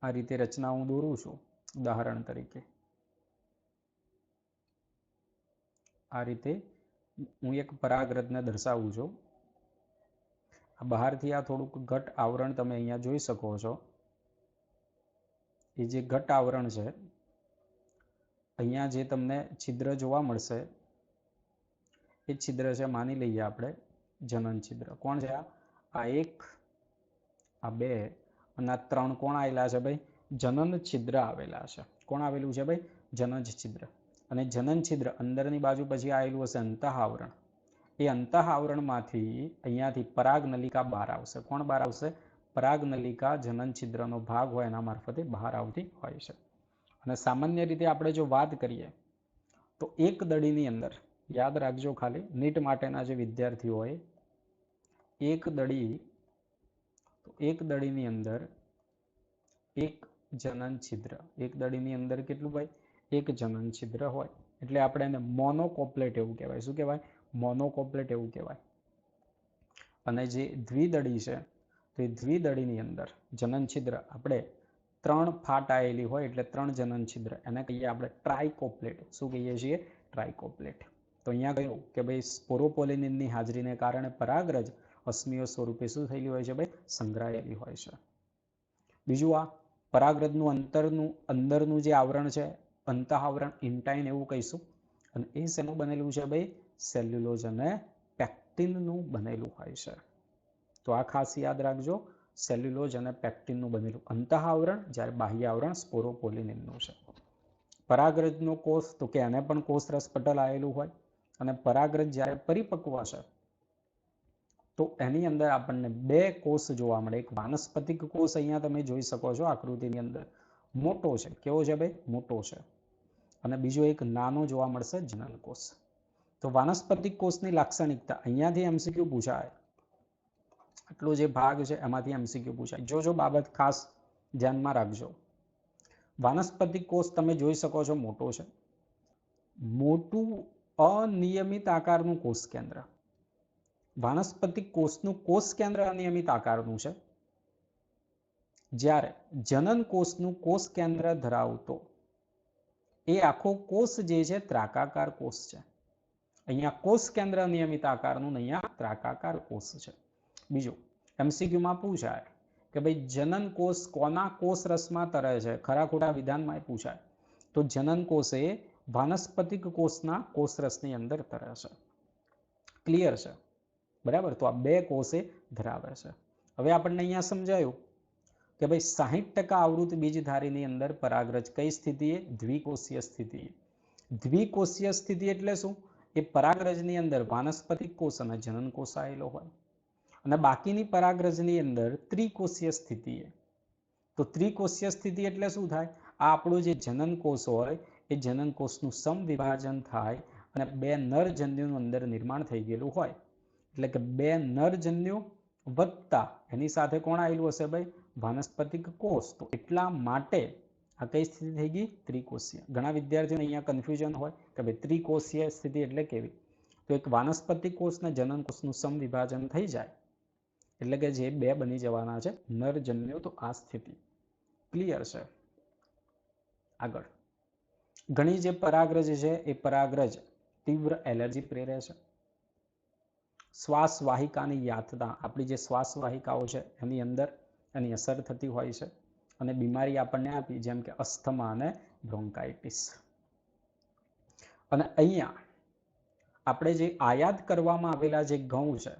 આ રીતે રચના હું દોરું છું. ઉદાહરણ તરીકે આ રીતે હું એક પરાગરજને દર્શાવું છું. બહારથી આ થોડુંક ઘટ આવરણ તમે અહીંયા જોઈ શકો છો. એ જે ઘટ આવરણ છે, અહીંયા જે તમને છિદ્ર જોવા મળશે એ છિદ્ર છે, માની લઈએ આપણે જનન છિદ્ર. કોણ છે આ? એક, આ બે અને આ ત્રણ કોણ આવેલા છે ભાઈ? જનન છિદ્ર આવેલા છે. કોણ આવેલું છે ભાઈ? જનન છિદ્ર. અને જનન છિદ્ર અંદરની બાજુ પછી આવેલું હશે અંતઃ આવરણ. એ અંતઃ આવરણમાંથી અહીંયાથી પરાગનલિકા બહાર આવશે. કોણ બહાર આવશે? પરાગનલિકા જનન છિદ્રનો ભાગ હોય એના મારફતે બહાર આવતી હોય છે. અને સામાન્ય રીતે આપણે જો વાત કરીએ તો એક દડીની અંદર, યાદ રાખજો ખાલી નીટ માટેના જે વિદ્યાર્થીઓ હોય, એક દડીની અંદર એક જનન છિદ્ર, એક દડીની અંદર કેટલું ભાઈ? એક જનન છિદ્ર હોય. એટલે આપણે એને મોનોકોપ્લેટ એવું કહેવાય. શું કહેવાય? મોનોકોપ્લેટ એવું કહેવાય. અને જે દ્વિદળી છે તો એ દ્વિદળીની અંદર જનન છિદ્ર આપણે 3 ફાટ આવેલી હોય એટલે 3 જનન છિદ્ર, એને કહીએ આપણે ટ્રાઇકોપ્લેટ. શું કહીએ છીએ? ટ્રાઇકોપ્લેટ. તો અહીંયા કહ્યું કે ભાઈ સ્પોરોપોલિનિનની હાજરીને કારણે પરાગરજ અશ્મિઓ સ્વરૂપે શું થયેલી હોય છે ભાઈ? સંગ્રહાયેલી હોય છે. બીજું આ પરાગરજનું અંદરનું જે આવરણ છે, અંતઃ આવરણ, ઇન્ટાઇન એવું કહીશું. અને એ શેનું બનેલું છે ભાઈ? સેલ્યુલોઝ અને પેક્ટિનનું બનેલું હોય છે. તો આ ખાસ યાદ રાખજો, સેલ્યુલોઝ અને પેક્ટિનનું બનેલું અંતઃ આવરણ, જ્યારે બાહ્ય આવરણ સ્પોરોપોલિનિનનું છે. પરાગરજનો કોષ, તો કે એને પણ કોષરસ પટલ આવેલું હોય. અને પરાગરજ જ્યારે પરિપક્વ છે તો એની અંદર આપણને 2 કોષ જોવા મળે. એક વાનસ્પતિક કોષ અહીંયા તમે જોઈ શકો છો આકૃતિની અંદર, મોટો છે. કેવો છે ભાઈ? મોટો છે. અને બીજો એક નાનો જોવા મળશે, જનન કોષ. તો વાનસ્પતિક કોષની લાક્ષણિકતા અહીંયાથી એમસીક્યુ પૂછાય. આટલો જે ભાગ છે એમાંથી એમસીક્યુ પૂછાય. જો બાબત ખાસ ધ્યાનમાં રાખજો. વાનસ્પતિક કોષ તમે જોઈ શકો છો મોટો છે. મોટું અનિયમિત આકારનું કોષ કેન્દ્ર. વાનસ્પતિક કોષનું કોષ કેન્દ્ર અનિયમિત આકારનું છે, જ્યારે જનન કોષનું કોષ કેન્દ્ર ધરાવતો એ આખો કોષ જે છે ત્રાકાકાર કોષ છે. અહીંયા કોષ કેન્દ્ર નિયમિત આકારનું, અહીંયા ત્રાકાકાર કોષ છે. બીજું એમસીક્યુમાં પૂછાય કે ભાઈ જનન કોષ કોના કોષ રસમાં તરે છે? ખરા ખોટા વિધાનમાં પૂછાય. તો જનન કોષ એ વાનસ્પતિક કોષના કોષ રસની અંદર તરે છે. ક્લિયર છે? બરાબર. તો આ 2 કોષે ધરાવે છે. હવે આપણને અહીંયા સમજાયું કે ભાઈ 60% આવૃત બીજધારીની અંદર પરાગરજ કઈ સ્થિતિએ? દ્વિકોષીય સ્થિતિએ. દ્વિકોષીય સ્થિતિ એટલે શું? એ પરાગરજની અંદર વાનસ્પતિક કોષ અને જનન કોષ આવેલો હોય, અને બાકીની પરાગરજની અંદર ત્રિકોષીય સ્થિતિએ. તો ત્રિકોષીય સ્થિતિ એટલે શું થાય? આ આપણું જે જનન કોષ હોય એ જનન કોષનું સમવિભાજન થાય અને 2 નરજન્યુનું અંદર નિર્માણ થઈ ગયેલું હોય. એટલે કે 2 નરજન્યુ વત્તા એની સાથે કોણ આવેલું હશે ભાઈ? વાનસ્પતિક કોષ. તો એટલા માટે આ કઈ સ્થિતિ થઈ ગઈ? ત્રિકોષીય. ઘણા વિદ્યાર્થીઓને અહીંયા કન્ફ્યુઝન હોય કે ભાઈ ત્રિકોષીય સ્થિતિ એટલે કેવી? તો એક વાનસ્પતિક કોષ અને જનન કોષનું સમવિભાજન થઈ જાય એટલે કે જે 2 બની જવાના છે નરજન્યુ. તો આ સ્થિતિ ક્લિયર છે? આગળ ઘણી જે પરાગરજ છે એ પરાગરજ તીવ્ર એલર્જી પ્રેરે છે. શ્વાસ વાહિકાની યાતના, આપણી જે શ્વાસ વાહિકાઓ છે એની અંદર એની અસર થતી હોય છે અને બીમારી આપણને આપી, જેમ કે અસ્થમા અને બ્રોન્કાઇટિસ. અને અહીંયા આપણે જે આયાત કરવામાં આવેલા જે ઘઉં છે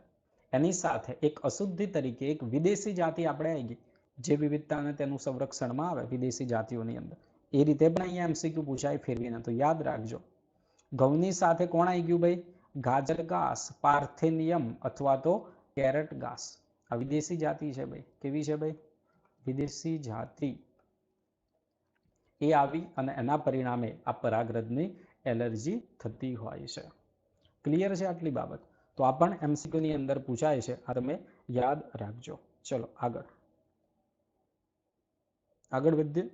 એની સાથે એક અશુદ્ધિ તરીકે એક વિદેશી જાતિ આપણે આવી ગઈ, જે વિવિધતા અને તેનું સંરક્ષણમાં આવે વિદેશી જાતિઓની અંદર. એ રીતે પણ અહીંયા એમસીક્યુ પૂછાય ફેરવીને, તો યાદ રાખજો. ઘઉંની સાથે કોણ આવી ગયું ભાઈ? ગાજર ઘાસ, પાર્થેનિયમ અથવા તો કેરેટ ઘાસ. આ વિદેશી જાતિ છે ભાઈ. કેવી છે ભાઈ? વિદેશી જાતિ. એ આવી અને એના પરિણામે આ પરાગરજની એલર્જી થતી હોય છે. ક્લિયર છે આટલી બાબત? તો આ પણ એમસીક્યુ ની અંદર પૂછાય છે, આ તમે યાદ રાખજો. ચલો આગળ વધીએ.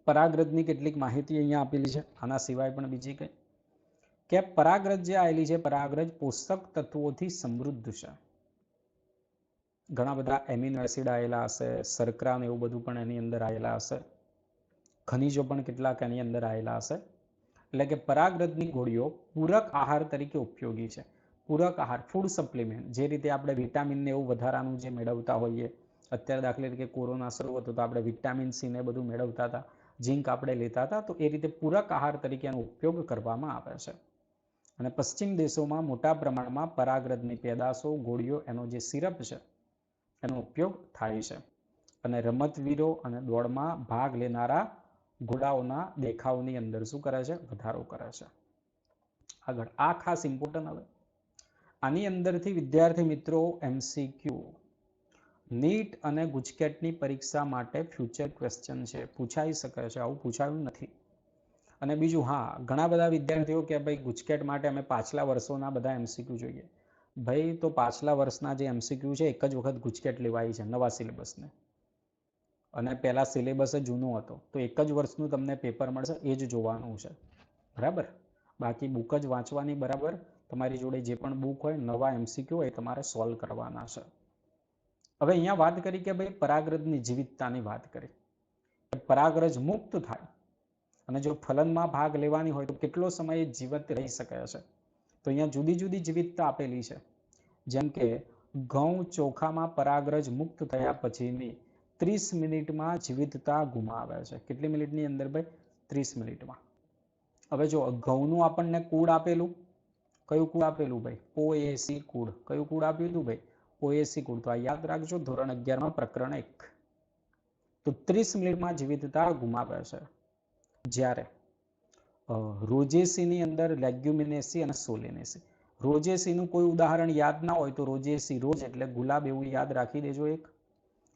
પરાગરજની કેટલીક માહિતી અહીંયા આપેલી છે. આના સિવાય પણ બીજી કઈ કે પરાગરજ જે આવેલી છે, પરાગરજ પોષક તત્વોથી સમૃદ્ધ છે. ઘણા બધા એમિનો એસિડ આવેલા હશે, શર્કરા ને એવું બધું પણ એની અંદર આવેલા હશે, ખનિજો પણ કેટલાક એની અંદર આવેલા હશે. એટલે કે પરાગરજની ગોળીઓ પૂરક આહાર તરીકે ઉપયોગી છે. પૂરક આહાર, ફૂડ સપ્લિમેન્ટ, જે રીતે આપણે વિટામિન ને એવું વધારાનું જે મેળવતા હોઈએ, અત્યારે દાખલા તરીકે કોરોના શરૂ હતો તો આપણે વિટામિન સી ને બધું મેળવતા હતા, ઝીંક આપણે લેતા હતા, તો એ રીતે પૂરક આહાર તરીકે એનો ઉપયોગ કરવામાં આવે છે. અને પશ્ચિમ દેશોમાં મોટા પ્રમાણમાં પરાગરજની પેદાશો, ગોળીઓ, એનો જે સિરપ છે એનો ઉપયોગ થાય છે. અને રમતવીરો અને દોડમાં ભાગ લેનારા ઘોડાઓના દેખાવની અંદર શું કરે છે? વધારો કરે છે. આગળ આ ખાસ ઇમ્પોર્ટન્ટ. હવે આની અંદરથી વિદ્યાર્થી મિત્રો એમસીક્યુ નીટ અને ગુજકેટની પરીક્ષા માટે ફ્યુચર ક્વેશ્ચન છે, પૂછાઈ શકે છે. આવું પૂછાયું નથી. અને બીજું, હા, ઘણા બધા વિદ્યાર્થીઓ કે ભાઈ ગુજકેટ માટે અમે પાછલા વર્ષોના બધા એમસીક્યુ જોઈએ. ભાઈ, તો પાછલા વર્ષના જે એમસીક્યુ છે, એક જ વખત ગુજકેટ લેવાય છે નવા સિલેબસને, અને પહેલા સિલેબસ જૂનો હતો, તો એક જ વર્ષનું તમને પેપર મળશે, એ જ જોવાનું છે. બરાબર? બાકી બુક જ વાંચવાની. બરાબર? તમારી જોડે જે પણ બુક હોય, નવા એમસીક્યુ હોય, તમારે સોલ્વ કરવાના છે. હવે અહીંયા વાત કરી કે ભાઈ પરાગરજની જીવિતતાની વાત કરી. પરાગરજ મુક્ત થાય અને જો ફલનમાં ભાગ લેવાની હોય તો કેટલો સમય જીવિત રહી શકે છે? તો અહીંયા જુદી જુદી જીવિતતા આપેલી છે. જેમ કે ઘઉં, ચોખામાં પરાગરજ મુક્ત થયા પછીની 30 મિનિટમાં જીવિતતા ગુમાવે છે. કેટલી મિનિટની અંદર ભાઈ? 30 મિનિટમાં. હવે જો ઘઉંનું આપણને કુળ આપેલું, કયું કુળ આપેલું ભાઈ? પોએસી કુળ. કયું કુળ આપ્યું હતું ભાઈ? પોએસી કુળ. તો આ યાદ રાખજો, ધોરણ 11માં પ્રકરણ 1. તો 30 મિનિટમાં જીવિતતા ગુમાવે છે. જ્યારે રોજેસીની અંદર લેગ્યુમિનેસી અને સોલેનેસી. રોજેસીનું કોઈ ઉદાહરણ યાદ ના હોય તો રોજેસી, રોજ એટલે ગુલાબ, એવું યાદ રાખી દેજો એક.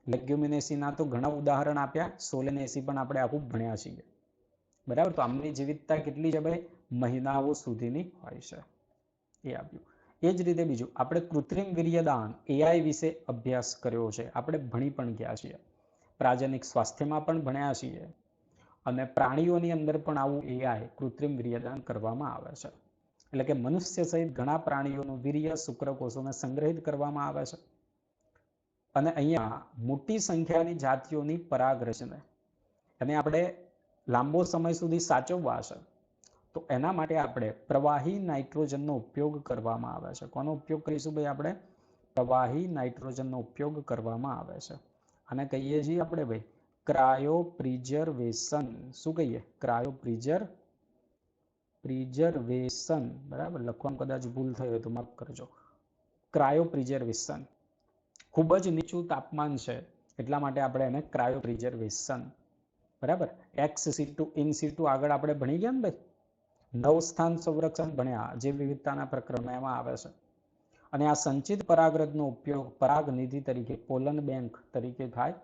લેગ્યુમિનેસીના તો ઘણા ઉદાહરણ આપ્યા, સોલેનેસી પણ આપણે આખું ભણ્યા છીએ. બરાબર? તો આમની જીવિતતા કેટલી છે ભાઈ? મહિનાઓ સુધીની હોય છે. એ આપ્યું. એ જ રીતે બીજું, આપણે કૃત્રિમ વીર્યદાન એઆઈ વિશે અભ્યાસ કર્યો છે, આપણે ભણી પણ ગયા છીએ. પ્રાજનિક સ્વાસ્થ્યમાં પણ ભણ્યા છીએ. અને પ્રાણીઓની અંદર પણ આવું એઆઈ કૃત્રિમ વીર્યદાન કરવામાં આવે છે. એટલે કે મનુષ્ય સહિત ઘણા પ્રાણીઓનું વીર્ય શુક્રકોષોને સંગ્રહિત કરવામાં આવે છે. અને અહીંયા મોટી સંખ્યાની જાતિઓની પરાગરજને અને આપણે લાંબો સમય સુધી સાચવવા છે, તો એના માટે આપણે પ્રવાહી નાઇટ્રોજનનો ઉપયોગ કરવામાં આવે છે. કોનો ઉપયોગ કરીશું ભાઈ? આપણે પ્રવાહી નાઇટ્રોજનનો ઉપયોગ કરવામાં આવે છે. અને કહીએ છીએ આપણે ભાઈ ક્રાયો પ્રિઝર્વેશન. શું કહીએ? Cryo preservation. બરાબર? લખવામાં કદાચ ભૂલ થઈ હોય તો માફ કરજો. Cryo preservation. ખૂબ જ નીચું તાપમાન છે એટલા માટે આપણે એને ક્રાયો પ્રિઝર્વેશન. બરાબર? એક્સ સીટુ, ઇન સીટુ આગળ આપણે ભણી ગયા ને ભાઈ, નવ સ્થાન સંરક્ષણ ભણ્યા, જે વિવિધતાના પ્રકરણમાં એમાં આવે છે. અને આ સંચિત પરાગરજનો ઉપયોગ પરાગ નિધિ તરીકે, પોલન બેંક તરીકે થાય.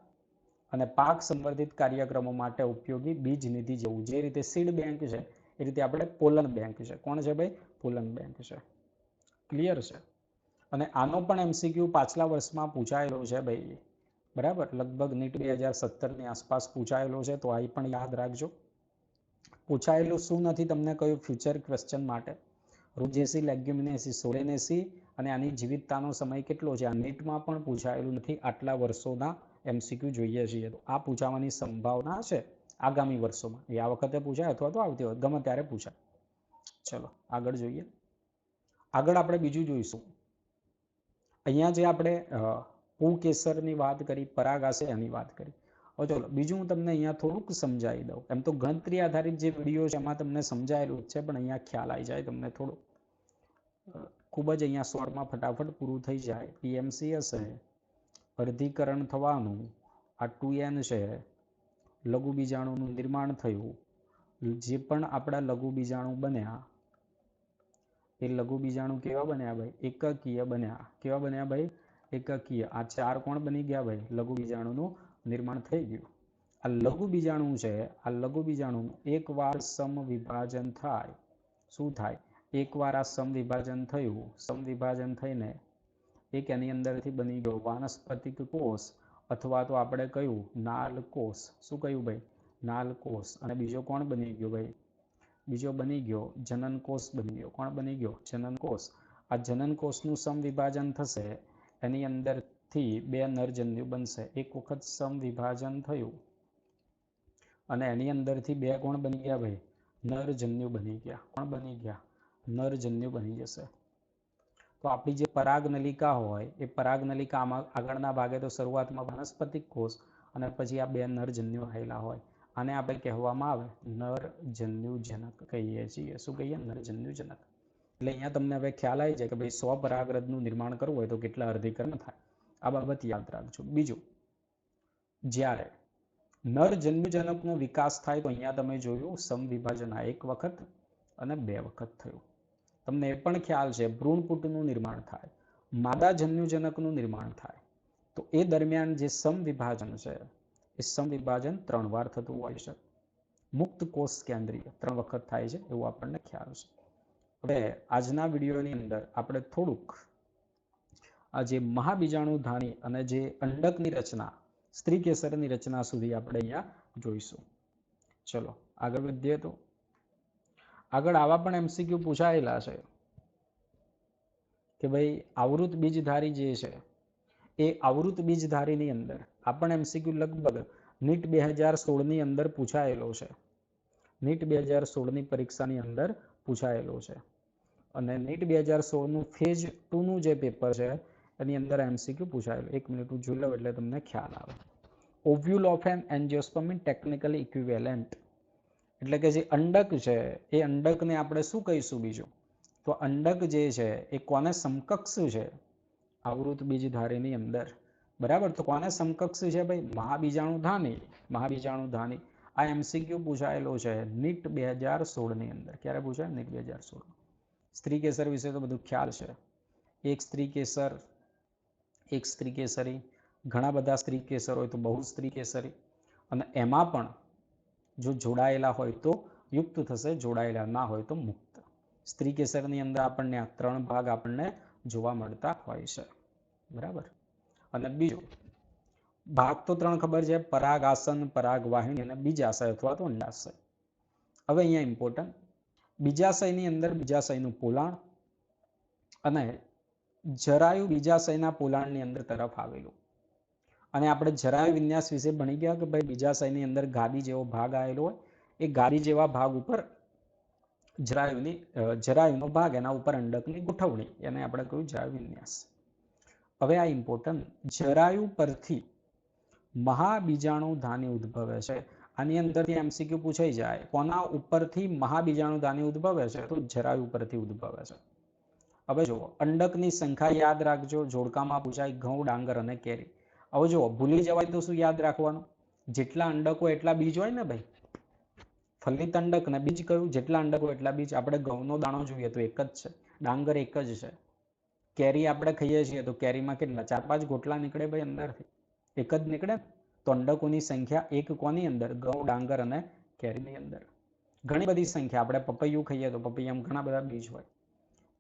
અને પાક સંવર્ધિત કાર્યક્રમો માટે ઉપયોગી બીજ નિધિ જેવું, જે રીતે સીડ બેંક છે એ રીતે આપણે પોલન બેંક છે. કોણ છે ભાઈ? પોલન બેંક છે. ક્લિયર છે? અને આનો પણ એમસીક્યુ પાછલા વર્ષમાં પૂછાયેલો છે ભાઈ. બરાબર? લગભગ નીટ 2017ની આસપાસ પૂછાયેલો છે, તો આ પણ યાદ રાખજો. પૂછાયેલું શું નથી તમને કહ્યું ફ્યુચર ક્વેશ્ચન માટે? રોજેસી, લેગ્યુમિનેસી, સોલેનેસી અને આની જીવિતતાનો સમય કેટલો છે? આ નીટમાં પણ પૂછાયેલું નથી. આટલા વર્ષોના એમસીક્યુ જોઈએ છીએ, તો આ પૂછાવાની સંભાવના છે આગામી વર્ષોમાં. એ આ વખતે પૂછાય અથવા તો આવતી વખતે ગમે ત્યારે પૂછાય. ચલો આગળ જોઈએ. આગળ આપણે બીજું જોઈશું. અહીંયા જે આપણે પુંકેસરની વાત કરી, પરાગાશય એની વાત કરી. હવે ચલો બીજું હું તમને અહીંયા થોડુંક સમજાવી દઉં. એમ તો ગણતરી આધારિત જે વિડીયો છે એમાં તમને સમજાયેલું જ છે, પણ અહીંયા ખ્યાલ આવી જાય તમને થોડું. ખૂબ જ અહીંયા શોર્ટમાં ફટાફટ પૂરું થઈ જાય. પીએમસી હશે, અર્ધીકરણ થવાનું, આ 2n છે, લઘુ બીજાણુનું નિર્માણ થયું. જે પણ આપણા લઘુ બીજાણુ બન્યા એ લઘુ બીજાણુ કેવા બન્યા ભાઈ? એકકીય બન્યા. કેવા બન્યા ભાઈ? એકકીય. આ 4 કોણ બની ગયા ભાઈ? લઘુ બીજાણુનું નિર્માણ થઈ ગયું. આ લઘુ બીજાણુ છે, આ લઘુ બીજાણુનું એકવાર સમવિભાજન થાય. શું થાય? એકવાર આ સમવિભાજન થયું, સમવિભાજન થઈને એક એની અંદરથી બની ગયો વાનસ્પતિક કોષ, અથવા તો આપણે કહ્યું નાલ કોષ. શું કહ્યું ભાઈ? નાલ કોષ. અને બીજો કોણ બની ગયો ભાઈ? બીજો બની ગયો જનન કોષ બની ગયો. કોણ બની ગયો? જનન કોષ. આ જનન કોષનું સમવિભાજન થશે, એની અંદરથી 2 નરજન્યુ બનશે. એક વખત સમવિભાજન થયું અને એની અંદરથી 2 કોણ બની ગયા ભાઈ? નરજન્યુ બની ગયા. કોણ બની ગયા? નરજન્યુ બની જશે. તો આપણી જે પરાગનલિકા હોય એ પરાગનલિકામાં આગળના ભાગે તો શરૂઆતમાં વાનસ્પતિક કોષ અને પછી આ 2 નરજન્યુ આવેલા હોય. આને આપણે કહેવામાં આવે નરજન્યુજનક કહીએ છીએ. શું કહીએ? નરજન્યુજનક. એટલે અહીંયા તમને હવે ખ્યાલ આવી જાય કે ભાઈ 100 પરાગરજનું નિર્માણ કરવું હોય તો કેટલા અર્ધીકરણ થાય. આ બાબત યાદ રાખજો. બીજું, જ્યારે નરજન્યુજનકનો વિકાસ થાય તો અહીંયા તમે જોયું સમવિભાજન આ 1 વખત અને 2 વખત થયું. તમને એ પણ ખ્યાલ છે ભ્રૂણપુટનું નિર્માણ થાય, માદા જન્યુજનકનું નિર્માણ થાય, તો એ દરમિયાન જે સમવિભાજન છે એ સમવિભાજન 3 વાર થતું હોય છે. મુક્ત કોષ કેન્દ્રીય 3 વખત થાય છે એવું આપણને ખ્યાલ છે. હવે આજના વિડીયોની અંદર આપણે થોડુંક આ જે મહાબીજાણુધાની અને જે અંડકની રચના, સ્ત્રીકેસરની રચના સુધી આપણે અહીંયા જોઈશું. ચલો આગળ વધીએ. તો આગળ આવા પણ એમસીક્યુ પૂછાયેલા છે કે ભાઈ આવૃત બીજધારી જે છે એ આવૃત બીજધારીની અંદર આપણને એમસીક્યુ લગભગ નીટ 2016 ની અંદર પૂછાયેલો છે. નીટ 2016 ની પરીક્ષાની અંદર પૂછાયેલો છે. અને નીટ 2016 નું ફેઝ 2 નું જે પેપર છે એની અંદર એમસીક્યુ પૂછાયેલો. 1 મિનિટ જોઈ લો એટલે તમને ખ્યાલ આવે. Ovule of an angiosperm in technically equivalent, એટલે કે જે અંડક છે એ અંડકને આપણે શું કહીશું બીજું? તો અંડક જે છે એ કોને સમકક્ષ છે? આવૃત બીજધારીની અંદર. બરાબર. તો કોને સમકક્ષ છે ભાઈ? મહાબીજાણુધાની. મહાબીજાણુધાની. આ એમસીક્યુ પૂછાયેલો છે નીટ 2016 ની અંદર. ક્યારે પૂછાય? નીટ 2016. સ્ત્રીકેસર વિશે તો બધું ખ્યાલ છે. એક સ્ત્રીકેસર, એક સ્ત્રીકેસરી, ઘણા બધા સ્ત્રીકેસર હોય તો બહુ સ્ત્રીકેસરી, અને એમાં પણ જો જોડાયેલા હોય તો યુક્ત થશે, જોડાયેલા ના હોય તો મુક્ત. સ્ત્રીકેસરની અંદર આપણને આ 3 ભાગ આપણને જોવા મળતા હોય છે. બરાબર. અને બીજું ભાગ તો 3 ખબર છે: પરાગાસન, પરાગવાહિની અને બીજાશય અથવા તો અંડાશય. હવે અહીંયા ઇમ્પોર્ટન્ટ, બીજાશયની અંદર બીજાશયનું પોલાણ અને જરાયુ બીજાશયના પોલાણની અંદર તરફ આવેલું. અને આપણે જરાયુ વિન્યાસ વિશે ભણી ગયા કે ભાઈ બીજાશયની અંદર ગાદી જેવો ભાગ આવેલો હોય, એ ગાદી જેવા ભાગ ઉપર જરાયુનો ભાગ, એના ઉપર અંડકની ગોઠવણી, એને આપણે કહ્યું જરાયુ વિન્યાસ. હવે આ ઇમ્પોર્ટન્ટ, જરાયુ પરથી મહાબીજાણુધાની ઉદ્ભવે છે. આની અંદરથી એમસીક્યુ પૂછાઈ જાય, કોના ઉપરથી મહાબીજાણુધાની ઉદ્ભવે છે? તો જરાયુ ઉપરથી ઉદ્ભવે છે. હવે જુઓ, અંડકની સંખ્યા યાદ રાખજો. જોડકામાં પૂછાય ઘઉં, ડાંગર અને કેરી. હવે જુઓ, ભૂલી જવાય તો શું યાદ રાખવાનું? જેટલા અંડકો એટલા બીજ હોય ને ભાઈ. ફલિત અંડક ને બીજ કયું? જેટલા અંડકો એટલા બીજ. આપણે ઘઉંનો દાણો જોઈએ તો એક જ છે, ડાંગર એક જ છે. કેરી આપણે ખાઈએ છીએ તો કેરીમાં કેટલા? 4-5 ગોટલા નીકળે ભાઈ અંદરથી, એક જ નીકળે. તો અંડકોની સંખ્યા એક કોની અંદર? ઘઉં, ડાંગર અને કેરીની અંદર. ઘણી બધી સંખ્યા. આપણે પપૈયું ખાઈએ તો પપૈયામાં ઘણા બધા બીજ હોય,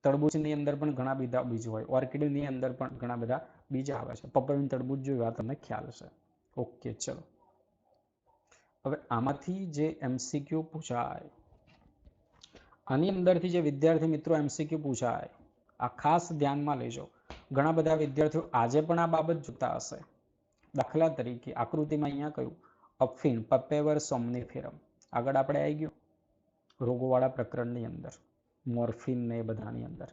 તરબૂચની અંદર પણ ઘણા બધા બીજ હોય, ઓર્કિડની અંદર પણ ઘણા બધા બીજ આવે છે. પપૈયું, તરબૂચ જોયું, આ તમને ખ્યાલ છે. ઓકે, ચલો હવે આમાંથી જે એમસીક્યુ પૂછાય, આની અંદરથી જે વિદ્યાર્થી મિત્રો એમસીક્યુ પૂછાય, આ ખાસ ધ્યાનમાં લેજો. ઘણા બધા વિદ્યાર્થીઓ આજે પણ આ બાબત જોતા હશે. દાખલા તરીકે આકૃતિમાં અહીંયા કહ્યું અફીણ, પપેવર સોમનીફેરમ. આગળ આપણે આવી ગયું રોગોવાળા પ્રકરણની અંદર, મોર્ફિન ને એ બધાની અંદર.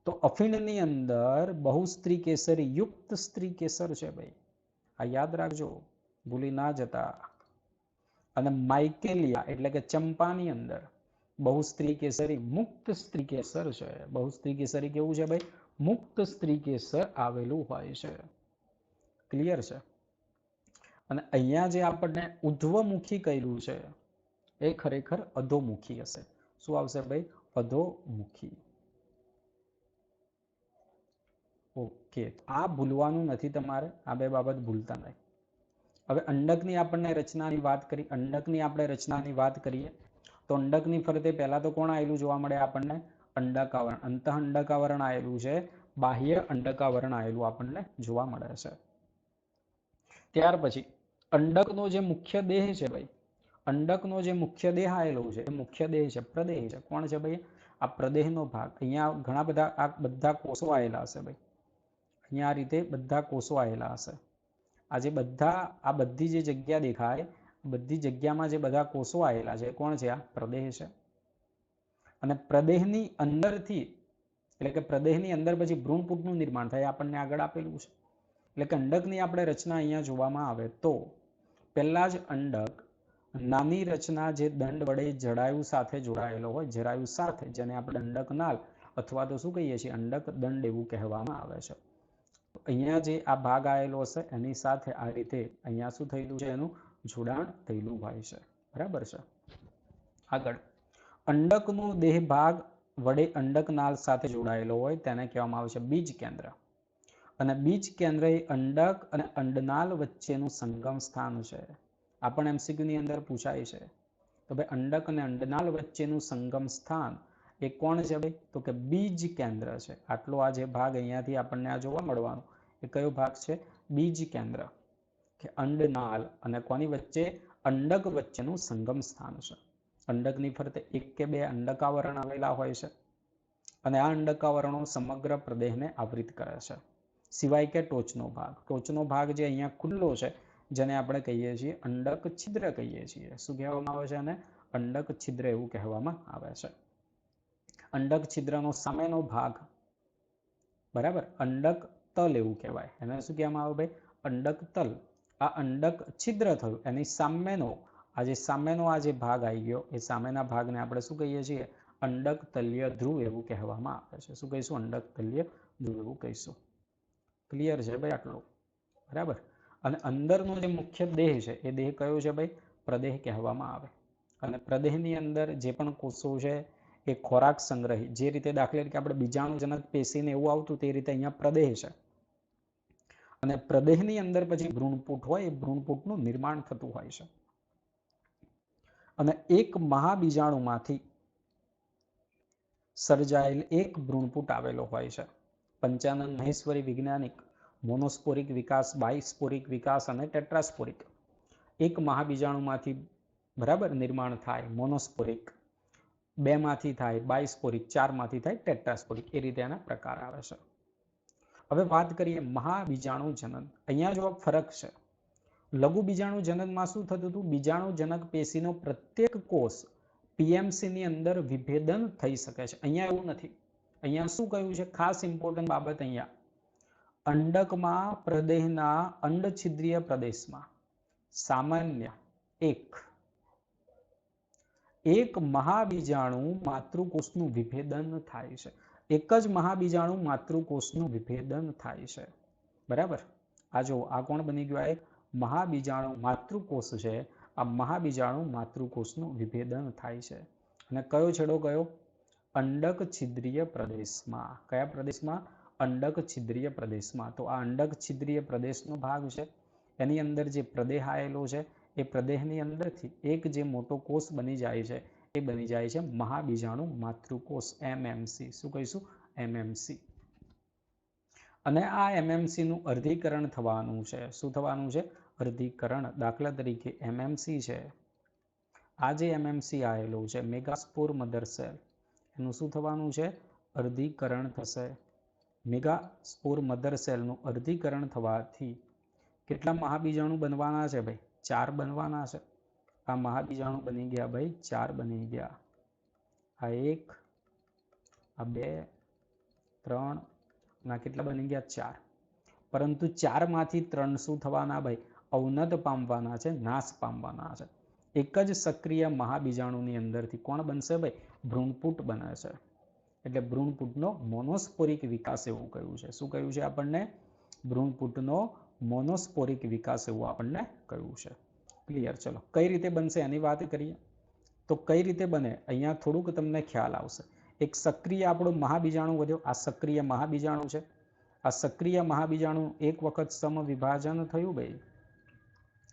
તો અફીણની અંદર બહુ સ્ત્રી કેસરી યુક્ત સ્ત્રી કેસર છે ભાઈ, આ યાદ રાખજો, ભૂલી ના જતા. અને માઇકેલિયા એટલે કે ચંપાની અંદર બહુસ્ત્રી કેસરી મુક્ત સ્ત્રી કેસર છે. બહુસ્ત્રી કેસરી કેવું છે ભાઈ? મુક્ત સ્ત્રી કેસર આવેલું હોય છે. ક્લિયર છે? અને અહીંયા જે આપણને ઉધ્વમુખી કહ્યું છે એ ખરેખર અધોમુખી હશે. શું આવશે ભાઈ? અધોમુખી. ઓકે, આ ભૂલવાનું નથી તમારે, આ બે બાબત ભૂલતા નહીં. હવે અંડકની આપણને રચનાની વાત કરી. અંડકની આપણે રચનાની વાત કરીએ તો અંડકની ફરતે પહેલા તો કોણ આવેલું જોવા મળે આપણને? અંડકાવરણ. અંતઃ અંડકાવરણ આવેલું છે, બાહ્ય અંડકાવરણ આવેલું આપણને જોવા મળે છે. ત્યાર પછી અંડકનો જે મુખ્ય દેહ છે ભાઈ, અંડકનો જે મુખ્ય દેહ આવેલો છે એ મુખ્ય દેહ છે પ્રદેહ છે. કોણ છે ભાઈ? આ પ્રદેહનો ભાગ. અહીંયા ઘણા બધા આ બધા કોષો આવેલા હશે ભાઈ. અહીંયા આ રીતે બધા કોષો આવેલા હશે. આ બધી જે જગ્યા દેખાય, બધી જગ્યામાં જે બધા કોષો આવેલા છે કોણ છે? આ પ્રદેહ છે. અને પ્રદેહની અંદરથી, એટલે કે પ્રદેહની અંદર પછી ભ્રૂણપૂટનું નિર્માણ થાય, આપણને આગળ આપેલું છે. એટલે કે અંડકની આપણે રચના અહીંયા જોવામાં આવે તો પહેલા જ અંડક નાની રચના જે દંડ વડે જરાયુ સાથે જોડાયેલો હોય, જરાયુ સાથે, જેને આપણે અંડક નાળ અથવા તો શું કહીએ છીએ? અંડક દંડ એવું કહેવામાં આવે છે. અહીંયા જે આ ભાગ આવેલો હશે એની સાથે આ રીતે અહીંયા શું થયેલું છે? એનું જોડાણ થયેલું હોય છે. બરાબર છે? આગળ અંડકનો દેહ ભાગ વડે અંડકનાળ સાથે જોડાયેલો હોય તેને કહેવામાં આવે છે બીજ કેન્દ્ર. અને બીજ કેન્દ્ર એ અંડક અને અંડનાળ વચ્ચેનું સંગમ સ્થાન છે. આ પણ MCQ ની અંદર પૂછાય છે. તો ભાઈ અંડક અને અંડનાળ વચ્ચેનું સંગમ સ્થાન એ કોણ છે ભાઈ? તો કે બીજ કેન્દ્ર છે. આટલો આ જે ભાગ અહીંયાથી આપણને આ જોવા મળવાનો એ કયો ભાગ છે? બીજ કેન્દ્ર. કે અંડનાળ અને કોની વચ્ચે? અંડક વચ્ચેનું સંગમ સ્થાન છે. અંડકની ફરતે એક કે બે અંડકાવરણ આવેલા હોય છે અને આ અંડકાવરણો સમગ્ર પ્રદેહને આવૃત કરે છે, સિવાય કે ટોચનો ભાગ. ટોચનો ભાગ જે અહીંયા ખુલ્લો છે જેને આપણે કહીએ છીએ અંડક છિદ્ર કહીએ છીએ. શું કહેવામાં આવે છે? અને અંડક છિદ્ર એવું કહેવામાં આવે છે. અંડક છિદ્રનો સામેનો ભાગ, બરાબર, અંડક તલ એવું કહેવાય. એને શું કહેવામાં આવે ભાઈ? અંડક તલ. આ અંડક છિદ્ર થયું એની સામેનો આ જે ભાગ આવી ગયો એ સામેના ભાગને આપણે શું કહીએ છીએ? અંડક તલ્ય ધ્રુવ એવું કહેવામાં આવે છે. શું કહીશું? અંડક તલ્ય ધ્રુવ એવું કહીશું. ક્લિયર છે ભાઈ આટલું? બરાબર. અને અંદરનો જે મુખ્ય દેહ છે એ દેહ કયો છે ભાઈ? પ્રદેહ કહેવામાં આવે. અને પ્રદેહની અંદર જે પણ કોષો છે એ ખોરાક સંગ્રહી, જે રીતે દાખલા તરીકે આપણે બીજાણુજનક પેશીને એવું આવતું તે રીતે અહીંયા પ્રદેહ છે. અને પ્રદેહની અંદર પછી ભ્રૂણપૂટ હોય, એ ભ્રૂણપૂટનું નિર્માણ થતું હોય છે. અને એક મહાબીજાણુમાંથી સર્જાયેલ એક ભ્રૂણપૂટ આવેલો હોય છે. પંચાનન મહેશ્વરી વૈજ્ઞાનિક મોનોસ્પોરિક વિકાસ, બાયસ્પોરિક વિકાસ અને ટેટ્રાસ્પોરિક. એક મહાબીજાણુમાંથી બરાબર નિર્માણ થાય મોનોસ્પોરિક, 2 માંથી થાય બાયસ્પોરિક, 4 માંથી થાય ટેટ્રાસ્પોરિક. એ રીતે એના પ્રકાર આવે છે. હવે વાત કરીએ મહાબીજાણુ જનન. અહીંયા જો ફરક છે. લઘુ બીજાણુ જનનમાં શું થતું હતું? બીજાણુજનક પેશીનો પ્રત્યેક કોષ PMC ની અંદર વિભેદન થઈ શકે છે. અહીંયા એવું નથી. અહીંયા શું કહ્યું છે? ખાસ ઇમ્પોર્ટન્ટ બાબત અહીંયા, અંડકમાં પ્રદેહના અંડછિદ્રીય પ્રદેશમાં સામાન્ય એક મહાબીજાણુ માતૃકોષનું વિભેદન થાય છે. એક જ મહાબીજાણુ માતૃકોષનું વિભેદન થાય છે. બરાબર. આ જો આ કોણ બની ગયું? આ એક મહાબીજાણુ માતૃકોષ છે. આ મહાબીજાણુ માતૃકોષનું વિભેદન થાય છે. અને કયો છેડો કયો? અંડક છિદ્રીય પ્રદેશમાં. કયા પ્રદેશમાં? અંડક છિદ્રીય પ્રદેશમાં. તો આ અંડક છિદ્રીય પ્રદેશનો ભાગ છે. એની અંદર જે પ્રદેહ આવેલો છે એ પ્રદેહની અંદરથી એક જે મોટો કોષ બની જાય છે એ બની જાય છે મહાબીજાણુ માતૃકોષ, MMC. શું કહીશું? MMC. અને આ MMC નું અર્ધીકરણ થવાનું છે. શું થવાનું છે? અર્ધીકરણ. દાખલા તરીકે MMC છે, આ જે MMC આવેલું છે મેગાસ્પોર મધર સેલ, એનું શું થવાનું છે? અર્ધીકરણ થશે. મેગાસ્પોર મધર સેલનું અર્ધીકરણ થવાથી કેટલા મહાબીજાણુ બનવાના છે ભાઈ? 4 બનવાના છે. આ મહાબીજાણુ બની ગયા ભાઈ 4 બની ગયા. આ 1, આ 2, 3, ના કેટલા બની ગયા? 4. પરંતુ 4 માંથી 3 શું થવાના ભાઈ? અવનત પામવાના છે, નાશ પામવાના છે. એક જ સક્રિય મહાબીજાણુની અંદરથી કોણ બનશે ભાઈ? ભ્રૂણપુટ બને છે. એટલે ભ્રૂણપુટનો મોનોસ્પોરિક વિકાસ એવું કહ્યું છે. શું કહ્યું છે આપણને? ભ્રૂણપુટનો મોનોસ્પોરિક વિકાસ એવું આપણને કહ્યું છે. ક્લિયર? ચલો કઈ રીતે બનશે એની વાત કરીએ. તો કઈ રીતે બને અહીંયા થોડુંક તમને ખ્યાલ આવશે. એક સક્રિય આપણો મહાબીજાણુ વધ્યો. આ સક્રિય મહાબીજાણુ છે. આ સક્રિય મહાબીજાણુ એક વખત સમવિભાજન થયું ભાઈ,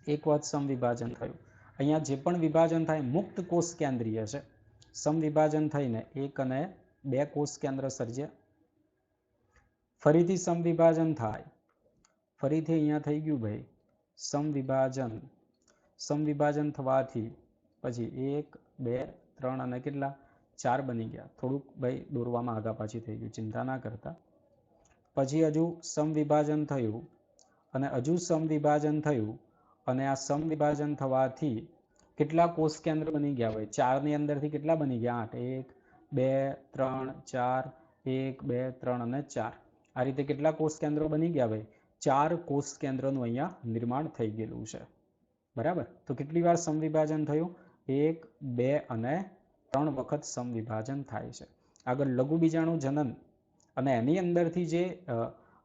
એક વખત સમવિભાજન થયું. અહીંયા જે પણ વિભાજન થાય મુક્ત કોષ કેન્દ્રીય છે. સમવિભાજન થઈને 1 અને 2 કોષ કેન્દ્ર સર્જ્યા. ફરીથી સમવિભાજન થાય, ફરીથી અહીંયા થઈ ગયું ભાઈ સમવિભાજન. સમવિભાજન થવાથી પછી 1 2 3 અને કેટલા 4 બની ગયા. થોડુંક ભાઈ દોરવામાં આગા પાછી થઈ ગયું, ચિંતા ના કરતા. પછી હજુ સમવિભાજન થયું અને હજુ સમવિભાજન થયું અને આ સમવિભાજન થવાથી કેટલા કોષ કેન્દ્ર બની ગયા ભાઈ? 4 ની અંદરથી કેટલા બની ગયા? 8 1 2 3 4 1 2 3 અને 4. આ રીતે કેટલા કોષ કેન્દ્રો બની ગયા ભાઈ? 4 કોષ કેન્દ્રોનું અહીંયા નિર્માણ થઈ ગયેલું છે. બરાબર? તો કેટલી વાર સમવિભાજન થયું? 1 2 અને 3 વખત સમવિભાજન થાય છે. આગળ લઘુ બીજાણુ જનન અને એની અંદરથી જે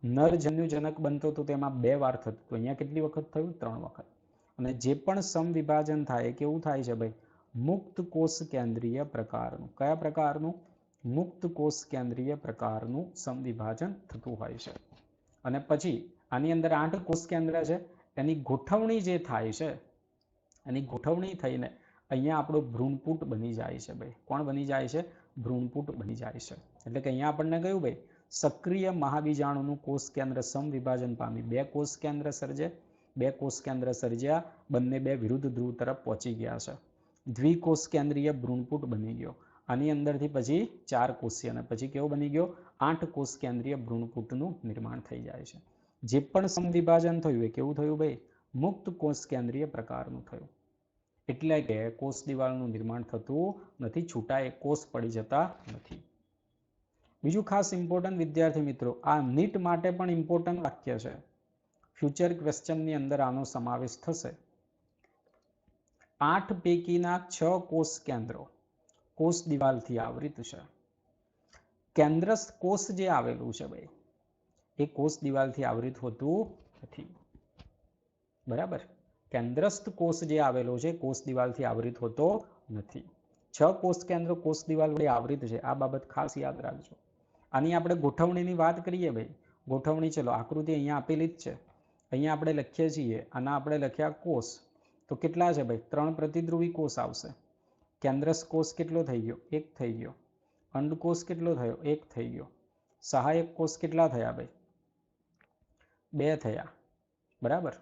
નરજન્યુજનક બનતો હતો તેમાં 2 વાર થતું હતું. અહીંયા કેટલી વખત થયું? 3 વખત. અને જે પણ સમવિભાજન થાય એ કેવું થાય છે ભાઈ? મુક્ત કોષ કેન્દ્રીય પ્રકારનું. કયા પ્રકારનું? મુક્ત કોષ કેન્દ્રીય પ્રકારનું સમવિભાજન થતું હોય છે. અને પછી આની અંદર 8 કોષ કેન્દ્ર છે. એની ગોઠવણી જે થાય છે, એની ગોઠવણી થઈને અહીંયા આપણો ભ્રૂણપુટ બની જાય છે ભાઈ. કોણ બની જાય છે? ભ્રૂણપુટ બની જાય છે. એટલે કે અહીંયા આપણને કહ્યું ભાઈ સક્રિય મહાબીજાણુનું કોષ કેન્દ્ર સમવિભાજન પામી 2 કોષ કેન્દ્ર સર્જે. 2 કોષ કેન્દ્ર સર્જ્યા, બંને 2 વિરુદ્ધ ધ્રુવ તરફ પહોંચી ગયા છે. દ્વિકોષ કેન્દ્રીય ભ્રૂણપુટ બની ગયો. આની અંદરથી પછી 4 કોષીય અને પછી કેવો બની ગયો? 8 કોષ કેન્દ્રીય ભ્રૂણપુટનું નિર્માણ થઈ જાય છે. જે પણ સમવિભાજન થયું એ કેવું થયું ભાઈ? મુક્ત કોષ કેન્દ્રીય પ્રકારનું થયું. એટલે કે કોષ દિવાલનું નિર્માણ થતું નથી, છૂટા એ કોષ પડી જતા નથી. બીજું ખાસ ઇમ્પોર્ટન્ટ વિદ્યાર્થી મિત્રો, આ નીટ માટે પણ ઇમ્પોર્ટન્ટ વાક્ય છે. ફ્યુચર ક્વેશ્ચનની અંદર આનો સમાવેશ થશે. 8 પૈકીના 6 કોષ કેન્દ્રો કોષ દિવાલથી આવૃત છે. કેન્દ્રસ્થ કોષ જે આવેલું છે ભાઈ એ કોષ દિવાલથી આવૃત હોતું નથી. બરાબર? કેન્દ્રસ્થ કોષ જે આવેલો છે કોષ દિવાલથી આવૃત હોતો નથી. 6 કોષ કેન્દ્રો કોષ દિવાલ વડે આવૃત છે. આ બાબત ખાસ યાદ રાખજો. આની આપણે ગોઠવણીની વાત કરીએ ભાઈ. ગોઠવણી ચલો આકૃતિ અહીંયા આપેલી જ છે. અહીંયા આપણે લખીએ છીએ, આના આપણે લખ્યા કોષ. તો કેટલા છે ભાઈ? 3 પ્રતિધ્રુવી કોષ આવશે. કેન્દ્રસ્થ કોષ કેટલો થઈ ગયો? 1 થઈ ગયો. અંડકોષ કેટલો થયો? 1 થઈ ગયો. સહાયક કોષ કેટલા થયા ભાઈ? 2 થયા. બરાબર?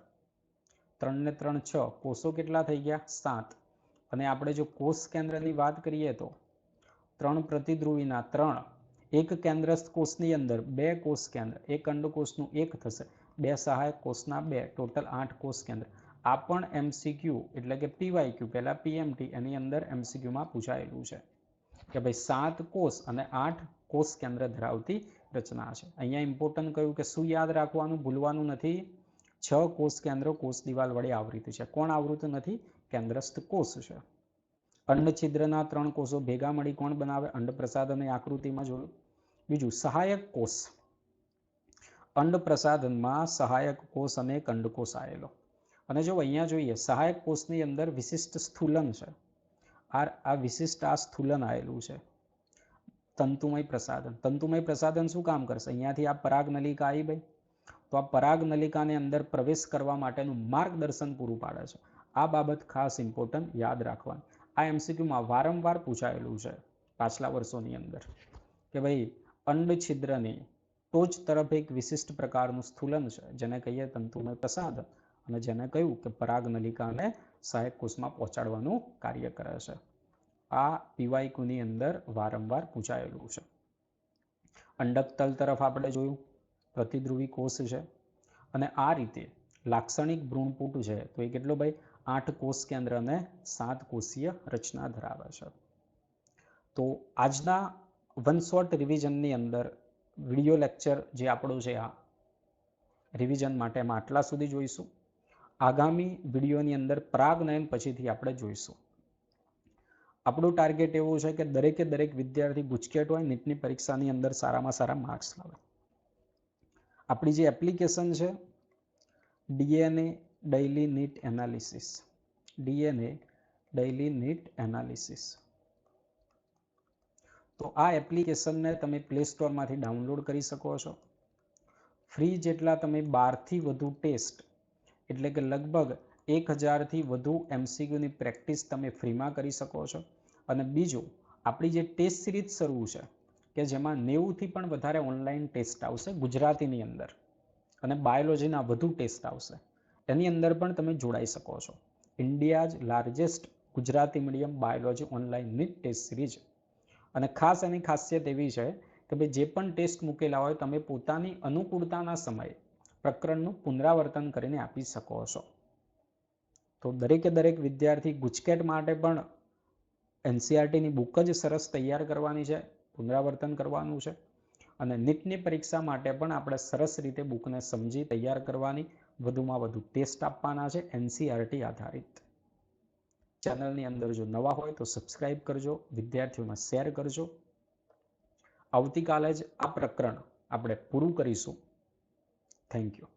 3 ને 3 6. કોષો કેટલા થઈ ગયા? 7. અને આપણે જો કોષ કેન્દ્રની વાત કરીએ તો 3 પ્રતિધ્રુવીના 3, એક કેન્દ્રસ્થ કોષની અંદર 2 કોષ કેન્દ્ર, એક અંડકોષનું 1 થશે, 2 સહાયક કોષના 2, ટોટલ 8 કોષ કેન્દ્ર. આ પણ એમસીક્યુ એટલે કે પીવાયક્યુ, પહેલા પીએમટી, એની અંદર એમસીક્યુમાં પૂછાયેલું છે કે ભાઈ 7 કોષ અને 8 કોષ કેન્દ્ર ધરાવતી રચના છે. અહીંયા ઇમ્પોર્ટન્ટ કહ્યું કે શું યાદ રાખવાનું, ભૂલવાનું નથી? 6 કોષ કેન્દ્રો કોષ દિવાલ વડે આવૃત છે. કોણ આવૃત નથી? કેન્દ્રસ્થ કોષ છે. અંડછિદ્રના 3 કોષો ભેગા મળી કોણ બનાવે? અંડપ્રસાધન આકૃતિમાં જોયું. બીજું સહાયક કોષ. અંડપ્રસાધનમાં સહાયક કોષ અને એક અંડકોષ આવેલો. અને જો અહીંયા જોઈએ સહાયક કોષની અંદર વિશિષ્ટ સ્થૂલન છે. આ વિશિષ્ટ સ્થૂલન આવેલું છે. તંતુમય પ્રસાધન. તંતુમય પ્રસાધન શું કામ કરશે? અહીંયાથી આ પરાગ નલિકા આવી ભાઈ, તો આ પરાગ નલિકાની અંદર પ્રવેશ કરવા માટેનું માર્ગદર્શન પૂરું પાડે છે. આ બાબત ખાસ ઇમ્પોર્ટન્ટ યાદ રાખવાની. આ એમસીક્યુમાં વારંવાર પૂછાયેલું છે પાછલા વર્ષોની અંદર કે ભાઈ અંડછિદ્રની ટોચ તરફ એક વિશિષ્ટ પ્રકારનું સ્થૂલન છે જેને કહીએ તંતુમય પ્રસાધન, અને જેને કહ્યું કે પરાગ નલિકાને સહાયક કોષમાં પહોંચાડવાનું કાર્ય કરે છે. આ પીવાયક્યુની અંદર વારંવાર પૂછાયેલું છે. અંડક તલ તરફ આપણે જોયું પ્રતિધ્રુવી કોષ છે. અને આ રીતે લાક્ષણિક ભ્રૂણપુટ છે તો એ કેટલો ભાઈ? 8 કોષ કેન્દ્ર અને 7 કોષીય રચના ધરાવે છે. તો આજના વન શોર્ટ રિવિઝનની અંદર વિડીયો લેક્ચર જે આપણો છે આ રિવિઝન માટે આટલા સુધી જોઈશું. આગામી વિડીયોની અંદર પ્રાગનયન પછીથી આપણે જોઈશું. આપણું ટાર્ગેટ એવું છે કે દરેકે દરેક વિદ્યાર્થી ગુજકેટ હોય નીટની પરીક્ષાની અંદર સારામાં સારા માર્ક્સ લાવે. આપણી જે એપ્લિકેશન છે DNA daily NEET analysis, DNA daily NEET analysis, તો આ એપ્લિકેશનને તમે પ્લે સ્ટોરમાંથી ડાઉનલોડ કરી શકો છો. ફ્રી જેટલા તમે 12થી વધુ ટેસ્ટ એટલે કે લગભગ 1000થી વધુ એમસીક્યુની પ્રેક્ટિસ તમે ફ્રીમાં કરી શકો છો. અને બીજું, આપણી જે ટેસ્ટ સિરીઝ શરૂ છે કે જેમાં 90થી પણ વધારે ઓનલાઈન ટેસ્ટ આવશે ગુજરાતીની અંદર અને બાયોલોજીના વધુ ટેસ્ટ આવશે, એની અંદર પણ તમે જોડાઈ શકો છો. India's largest Gujarati medium biology online NEET test series. અને ખાસ એની ખાસિયત એવી છે કે ભાઈ જે પણ ટેસ્ટ મૂકેલા હોય તમે પોતાની અનુકૂળતાના સમયે પ્રકરણનું પુનરાવર્તન કરીને આપી શકો છો. તો દરેકે દરેક વિદ્યાર્થી ગુજકેટ માટે પણ એનસીઆરટીની બુક જ સરસ તૈયાર કરવાની છે, પુનરાવર્તન કરવાનું છે. અને નીટની પરીક્ષા માટે પણ આપણે સરસ રીતે બુકને સમજી તૈયાર કરવાની, વધુમાં વધુ ટેસ્ટ આપવાના છે એનસીઆરટી આધારિત. ચેનલની અંદર જો નવા હોય તો સબસ્ક્રાઇબ કરજો, વિદ્યાર્થીઓમાં શેર કરજો. આવતીકાલે જ આ પ્રકરણ આપણે પૂરું કરીશું. Thank you.